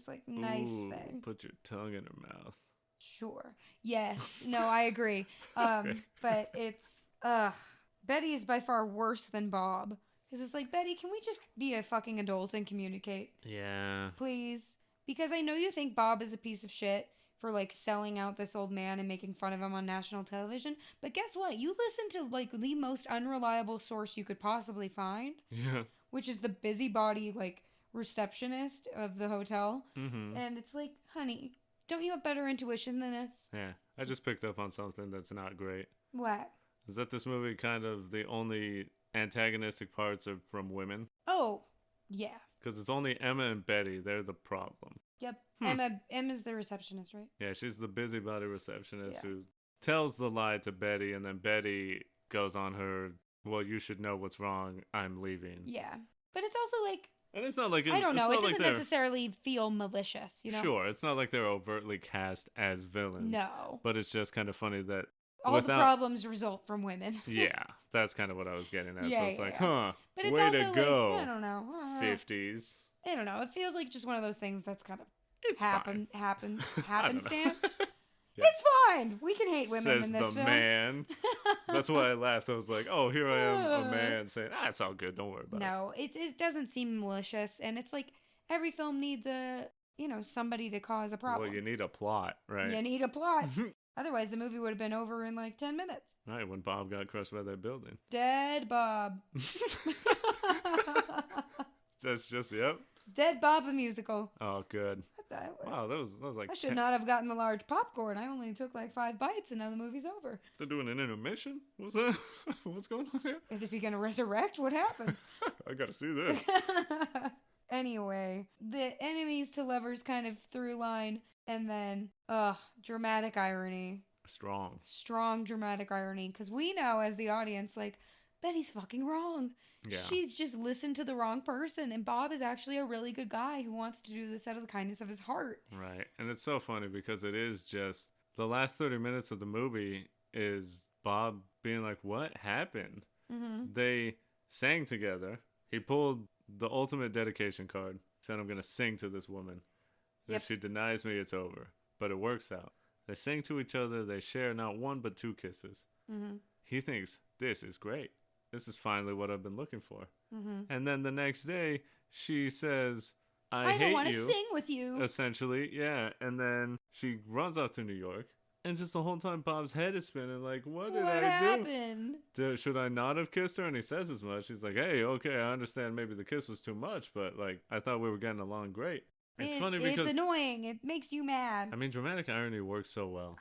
like, nice thing. Put your tongue in her mouth. Sure. Yes. No, I agree. But it's, Betty is by far worse than Bob. Because it's like, Betty, can we just be a fucking adult and communicate? Yeah. Please. Because I know you think Bob is a piece of shit for, like, selling out this old man and making fun of him on national television. But guess what? You listen to, like, the most unreliable source you could possibly find. Yeah. Which is the busybody, like, receptionist of the hotel. Mm-hmm. And it's like, honey, don't you have better intuition than us? Yeah. I just picked up on something that's not great. What? Is that this movie kind of the only antagonistic parts are from women? Oh, yeah. Because it's only Emma and Betty. They're the problem. Yep. Emma's the receptionist, right? Yeah, she's the busybody receptionist who tells the lie to Betty, and then Betty goes on her, well, you should know what's wrong. I'm leaving. Yeah. But it's also like... And it's not like... I don't know. It doesn't necessarily feel malicious, you know? Sure. It's not like they're overtly cast as villains. No. But it's just kind of funny that... All the problems result from women. Yeah. That's kind of what I was getting at. Yeah, so it's like, huh. But it's way also to go. Like, I don't know. 50s. I don't know. It feels like just one of those things that's kind of... It's fine. Happenstance. Yeah. It's fine. We can hate women in this film. Says the man. That's why I laughed. I was like, oh, here I am, a man saying, it's all good. Don't worry about it. No, it doesn't seem malicious. And it's like every film needs somebody to cause a problem. Well, you need a plot, right? You need a plot. Otherwise, the movie would have been over in like 10 minutes. Right, when Bob got crushed by that building. Dead Bob. That's just, yep. Dead Bob the musical. Oh, good. Wow, that was like... I should not have gotten the large popcorn. I only took like 5 bites and now the movie's over. They're doing an intermission? What's that? What's going on here? Is he going to resurrect? What happens? I gotta see this. Anyway, the enemies to lovers kind of through line. And then, dramatic irony. Strong dramatic irony. Because we know as the audience, like, Betty's fucking wrong. Yeah. She's just listened to the wrong person. And Bob is actually a really good guy who wants to do this out of the kindness of his heart. Right. And it's so funny because it is just... The last 30 minutes of the movie is Bob being like, what happened? Mm-hmm. They sang together. He pulled the ultimate dedication card. Said, I'm going to sing to this woman. Yep. If she denies me, it's over. But it works out. They sing to each other. They share not one but 2 kisses. Mm-hmm. He thinks, this is great. This is finally what I've been looking for. Mm-hmm. And then the next day, she says, I don't hate want to you. sing with you. Essentially, yeah. And then she runs off to New York. And just the whole time, Bob's head is spinning. Like, what happened? do? Should I not have kissed her? And he says as much. He's like, hey, okay, I understand maybe the kiss was too much, but like, I thought we were getting along great. It's funny because it's annoying. It makes you mad. I mean, dramatic irony works so well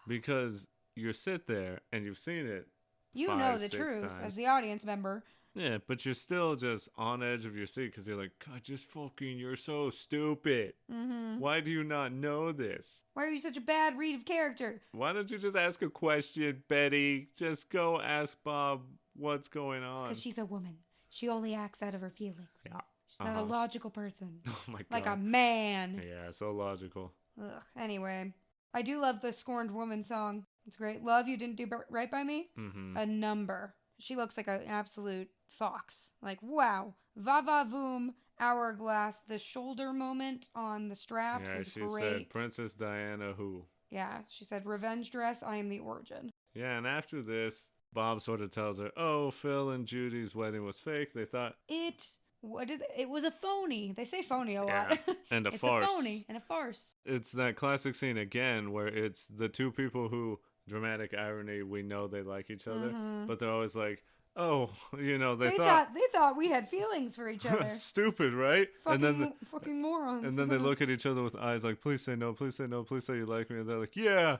because you sit there and you've seen it. You 5, know the 6 truth times. as the audience member. Yeah, but you're still just on edge of your seat because you're like, God, you're so stupid. Mm-hmm. Why do you not know this? Why are you such a bad read of character? Why don't you just ask a question, Betty? Just go ask Bob what's going on. Because she's a woman. She only acts out of her feelings. Yeah. She's not a logical person. Oh my God. Like a man. Yeah, so logical. Ugh. Anyway, I do love the Scorned Woman song. It's great. Love, you didn't do right by me? Mm-hmm. A number. She looks like an absolute fox. Like, wow. Va-va-voom, hourglass. The shoulder moment on the straps is great. Yeah, she said, Princess Diana who? Yeah, she said, revenge dress, I am the origin. Yeah, and after this, Bob sort of tells her, oh, Phil and Judy's wedding was fake. They thought... It was a phony. They say phony a lot. And a it's farce. It's a phony and a farce. It's that classic scene again where it's the 2 people who, dramatic irony, we know they like each other, but they're always like, oh, they thought we had feelings for each other. Stupid, right? Fucking morons. And then they look at each other with eyes like, please say no, please say no, please say you like me. And they're like, yeah,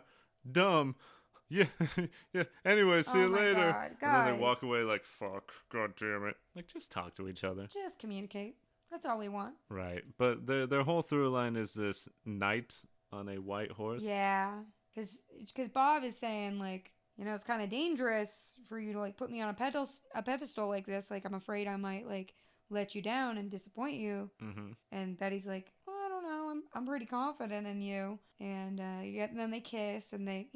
dumb. Yeah, yeah. Anyway, see you later. God, and then they walk away like, fuck, God damn it. Like, just talk to each other. Just communicate. That's all we want. Right. But their whole through line is this knight on a white horse. Yeah. Because Bob is saying, like, it's kind of dangerous for you to, like, put me on a pedestal like this. Like, I'm afraid I might, like, let you down and disappoint you. Mm-hmm. And Betty's like, well, I don't know. I'm pretty confident in you. And and then they kiss and they,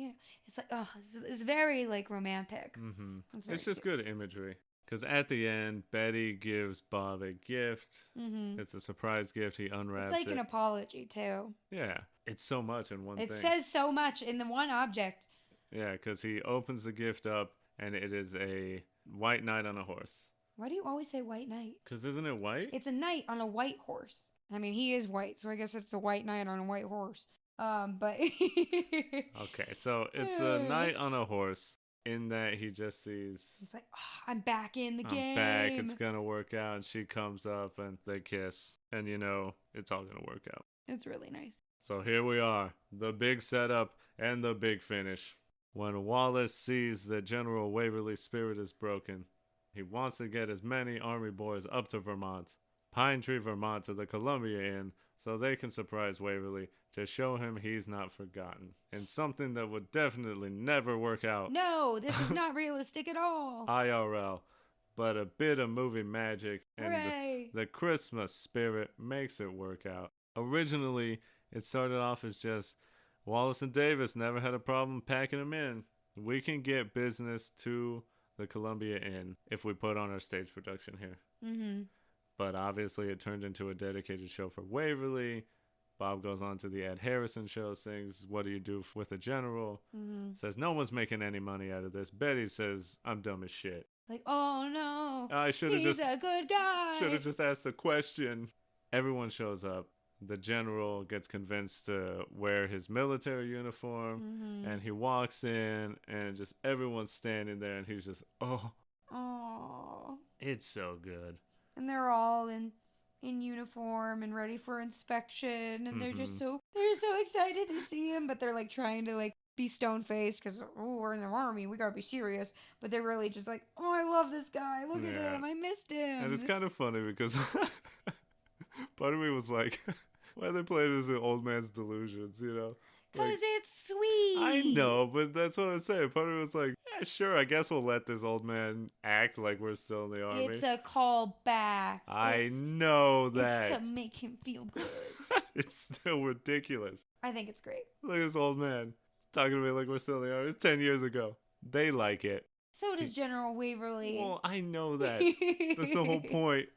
it's like, oh, it's very, like, romantic. Mm-hmm. It's just good imagery. Because at the end, Betty gives Bob a gift. Mm-hmm. It's a surprise gift. He unwraps it. It's like an apology, too. Yeah. It's so much in one thing. It says so much in the one object. Yeah, because he opens the gift up, and it is a white knight on a horse. Why do you always say white knight? Because isn't it white? It's a knight on a white horse. I mean, he is white, so I guess it's a white knight on a white horse. But... Okay, so it's a knight on a horse. In that he just sees... He's like, oh, I'm back in the game. I'm back. It's going to work out. And she comes up and they kiss. And it's all going to work out. It's really nice. So here we are. The big setup and the big finish. When Wallace sees that General Waverly's spirit is broken, he wants to get as many army boys up to Vermont, Pine Tree, Vermont, to the Columbia Inn, so they can surprise Waverly to show him he's not forgotten. And something that would definitely never work out. No, this is not realistic at all. IRL. But a bit of movie magic and the Christmas spirit makes it work out. Originally, it started off as just Wallace and Davis never had a problem packing them in. We can get business to the Columbia Inn if we put on our stage production here. Mm-hmm. But obviously it turned into a dedicated show for Waverly. Bob goes on to the Ed Harrison show, sings, what do you do with a general? Mm-hmm. Says, no one's making any money out of this. Betty says, I'm dumb as shit. Like, oh no, he's a good guy. Should have just asked the question. Everyone shows up. The general gets convinced to wear his military uniform, and he walks in, and just everyone's standing there, and he's just, oh. It's so good. And they're all in uniform and ready for inspection, and they're so excited to see him, but they're like trying to like be stone faced because we're in the army, we gotta be serious. But they're really just like, oh, I love this guy. Look at him, I missed him. And it's kind of funny because part of me was like, why are they playing as an old man's delusions, Because like, it's sweet. I know, but that's what I'm saying. Part of me was like, yeah, sure, I guess we'll let this old man act like we're still in the army. It's a call back. I know that. It's to make him feel good. It's still ridiculous. I think it's great. Look at this old man talking to me like we're still in the army. It's 10 years ago. They like it. So does General Waverly. Well, I know that. That's the whole point.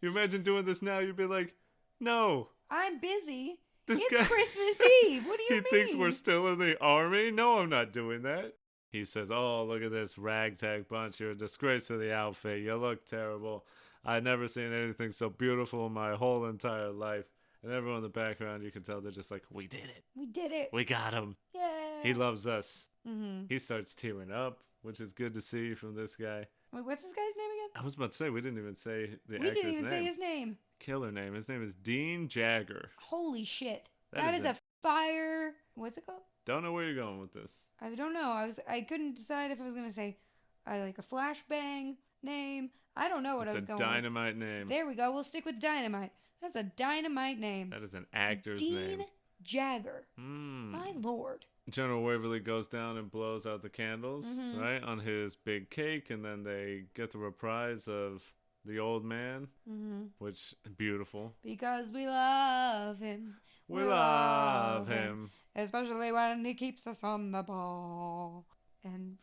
You imagine doing this now, you'd be like, no. I'm busy. It's Christmas Eve. What do you mean? He thinks we're still in the army? No, I'm not doing that. He says, oh, look at this ragtag bunch. You're a disgrace to the outfit. You look terrible. I've never seen anything so beautiful in my whole entire life. And everyone in the background, you can tell they're just like, we did it. We did it. We got him. Yeah. He loves us. Mm-hmm. He starts tearing up, which is good to see from this guy. Wait, what's this guy's name again? I was about to say, we didn't even say the actor's name. We didn't even say his name. Killer name. His name is Dean Jagger. Holy shit. That is a fire... What's it called? Don't know where you're going with this. I don't know. I couldn't decide if I was going to say like a flashbang name. I don't know what I was going with. It's a dynamite name. There we go. We'll stick with dynamite. That's a dynamite name. That is an actor's name. Dean Jagger. My lord. General Waverly goes down and blows out the candles, right, on his big cake, and then they get the reprise of The Old Man, which beautiful. Because we love him. We love him. Especially when he keeps us on the ball. And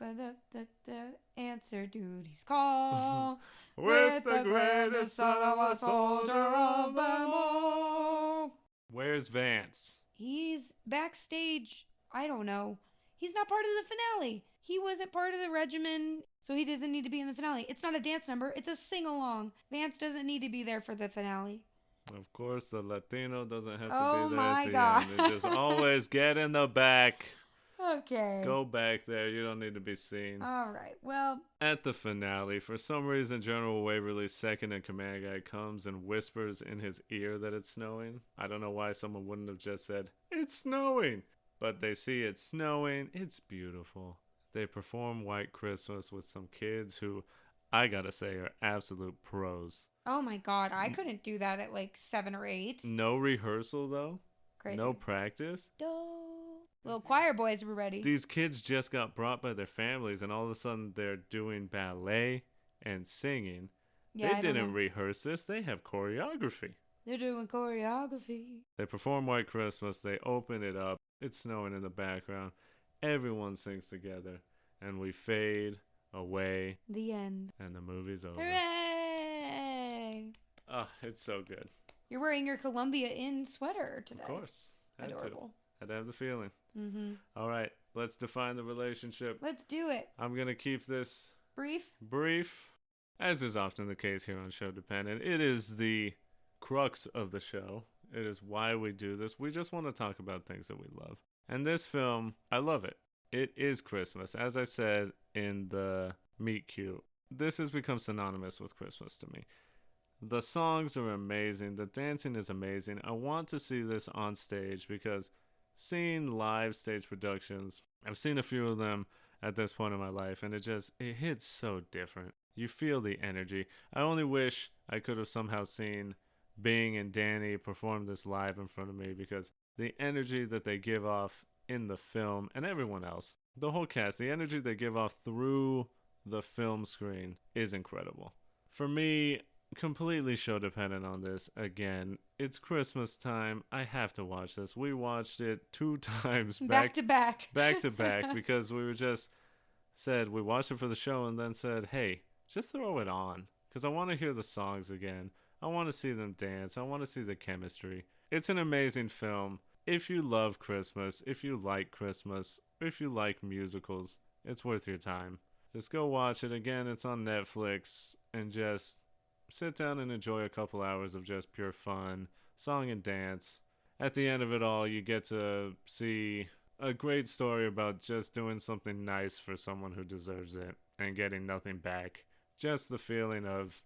answer duty's call. With the greatest son of a soldier of them all. Where's Vance? He's backstage. I don't know. He's not part of the finale. He wasn't part of the regimen, so he doesn't need to be in the finale. It's not a dance number. It's a sing-along. Vance doesn't need to be there for the finale. Of course, the Latino doesn't have to Oh be there my at the God. end. They just always get in the back. Okay. Go back there. You don't need to be seen. All right. Well, at the finale, for some reason, General Waverly's second-in-command guy comes and whispers in his ear that it's snowing. I don't know why someone wouldn't have just said, it's snowing. But they see it's snowing. It's beautiful. They perform White Christmas with some kids who, I gotta say, are absolute pros. oh my God. I couldn't do that at like 7 or 8. No rehearsal, though. Crazy. No practice. Little choir boys were ready. These kids just got brought by their families, and all of a sudden they're doing ballet and singing. Yeah, they didn't rehearse this. They have choreography. They're doing choreography. They perform White Christmas. They open it up. It's snowing in the background. Everyone sings together. And we fade away. The end. And the movie's over. Hooray! Oh, it's so good. You're wearing your Columbia Inn sweater today. Of course. Adorable. Had to have the feeling. All right. Let's define the relationship. Let's do it. I'm going to keep this brief. As is often the case here on Sho-Dependent. It is the crux of the show. It is why we do this. We just want to talk about things that we love. And this film, I love it. It is Christmas. As I said in the meet cute, this has become synonymous with Christmas to me. The songs are amazing. The dancing is amazing. I want to see this on stage because seeing live stage productions, I've seen a few of them at this point in my life, and it hits so different. You feel the energy. I only wish I could have somehow seen Bing and Danny perform this live in front of me, because the energy that they give off in the film, and everyone else, the whole cast, the energy they give off through the film screen is incredible. For me, completely Sho-Dependent on this. Again, it's Christmas time. I have to watch this. We watched it 2 times back to back because we were just said we watched it for the show and then said, hey, just throw it on because I want to hear the songs again. I want to see them dance. I want to see the chemistry. It's an amazing film. If you love Christmas, if you like Christmas, if you like musicals, it's worth your time. Just go watch it. Again, it's on Netflix, and just sit down and enjoy a couple hours of just pure fun, song and dance. At the end of it all, you get to see a great story about just doing something nice for someone who deserves it and getting nothing back. Just the feeling of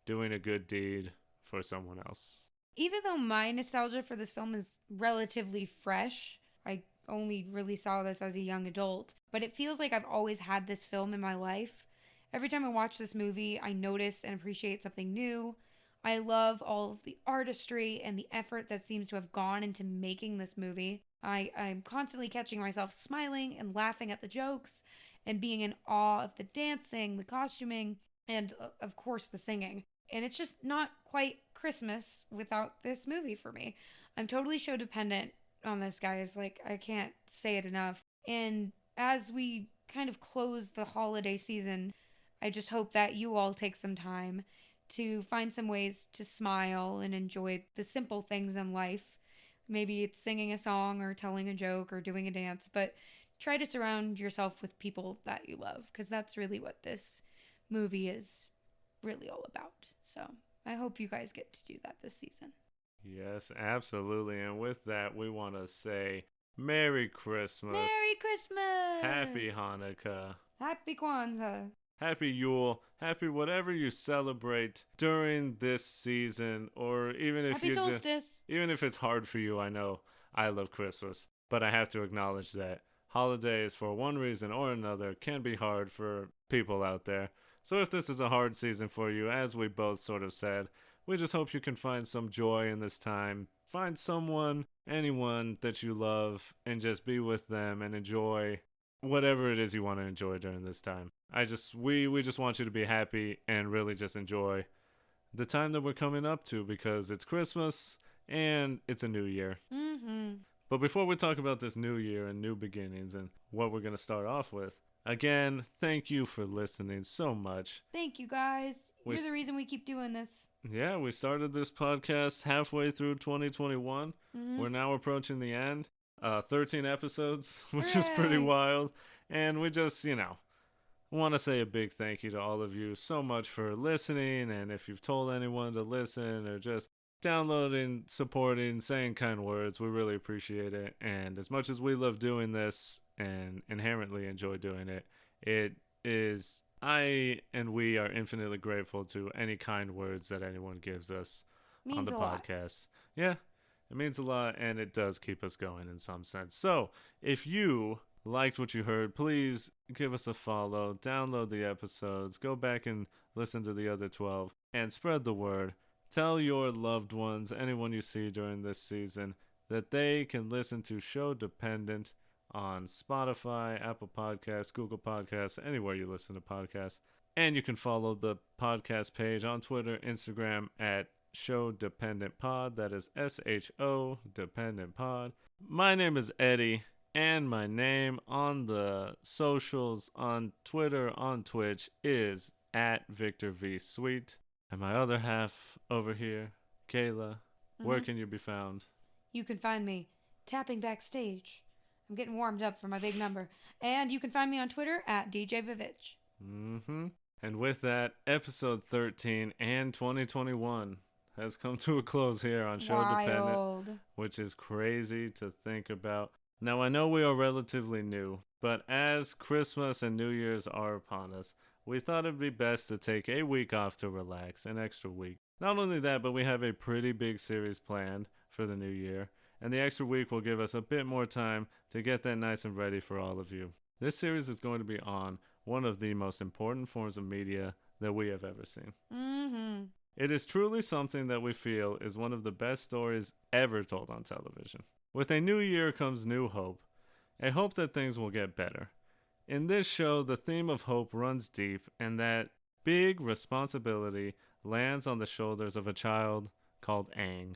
doing a good deed for someone else. Even though my nostalgia for this film is relatively fresh, I only really saw this as a young adult, but it feels like I've always had this film in my life. Every time I watch this movie, I notice and appreciate something new. I love all of the artistry and the effort that seems to have gone into making this movie. I'm constantly catching myself smiling and laughing at the jokes and being in awe of the dancing, the costuming, and of course the singing. And it's just not quite Christmas without this movie for me. I'm totally Sho-Dependent on this, guys. Like, I can't say it enough. And as we kind of close the holiday season, I just hope that you all take some time to find some ways to smile and enjoy the simple things in life. Maybe it's singing a song or telling a joke or doing a dance, but try to surround yourself with people that you love, because that's really what this movie is really all about. So I hope you guys get to do that this season. Yes, absolutely. And with that, we want to say Merry Christmas. Merry Christmas! Happy Hanukkah. Happy Kwanzaa. Happy Yule. Happy whatever you celebrate during this season, or even if Happy solstice. Even if it's hard for you. I know I love Christmas, but I have to acknowledge that holidays, for one reason or another, can be hard for people out there. So if this is a hard season for you, as we both sort of said, we just hope you can find some joy in this time. Find someone, anyone that you love, and just be with them and enjoy whatever it is you want to enjoy during this time. We just want you to be happy and really just enjoy the time that we're coming up to, because it's Christmas and it's a new year. Mm-hmm. But before we talk about this new year and new beginnings and what we're going to start off with, again, thank you for listening so much. Thank you, guys. You're the reason we keep doing this. Yeah, we started this podcast halfway through 2021. Mm-hmm. We're now approaching the end. 13 episodes, which is pretty wild. And we just, want to say a big thank you to all of you so much for listening. And if you've told anyone to listen or just downloading, supporting, saying kind words, we really appreciate it. And as much as we love doing this and inherently enjoy doing it, we are infinitely grateful to any kind words that anyone gives us on the podcast. Yeah, it means a lot, and it does keep us going in some sense. So if you liked what you heard, please give us a follow, download the episodes, go back and listen to the other 12, and spread the word. Tell your loved ones, anyone you see during this season, that they can listen to Sho-Dependent on Spotify, Apple Podcasts, Google Podcasts, anywhere you listen to podcasts. And you can follow the podcast page on Twitter, Instagram at Sho-Dependent Pod. That is SHO Dependent Pod. My name is Eddie, and my name on the socials, on Twitter, on Twitch, is at Victor V Sweet. And my other half over here, Kayla, where can you be found? You can find me tapping backstage. I'm getting warmed up for my big number. And you can find me on Twitter at DJ Vivitch. Mm-hmm. And with that, episode 13 and 2021 has come to a close here on Sho-Dependent, which is crazy to think about. Now, I know we are relatively new, but as Christmas and New Year's are upon us, we thought it'd be best to take a week off to relax, an extra week. Not only that, but we have a pretty big series planned for the new year, and the extra week will give us a bit more time to get that nice and ready for all of you. This series is going to be on one of the most important forms of media that we have ever seen. Mm-hmm. It is truly something that we feel is one of the best stories ever told on television. With a new year comes new hope, a hope that things will get better. In this show, the theme of hope runs deep, and that big responsibility lands on the shoulders of a child called Aang.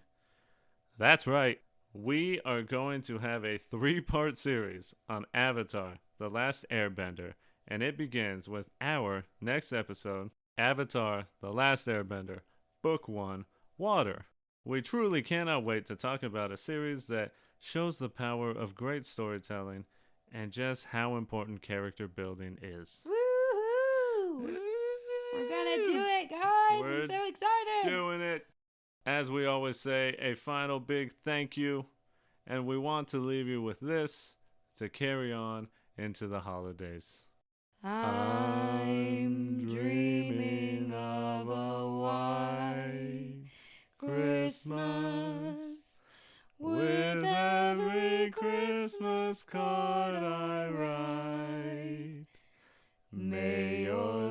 That's right, we are going to have a 3-part series on Avatar, The Last Airbender, and it begins with our next episode, Avatar, The Last Airbender, Book 1, Water. We truly cannot wait to talk about a series that shows the power of great storytelling and just how important character building is. Woohoo! We're gonna do it, guys! I'm so excited! Doing it! As we always say, a final big thank you, and we want to leave you with this to carry on into the holidays. I'm dreaming of a white Christmas, with every Christmas card I write. May your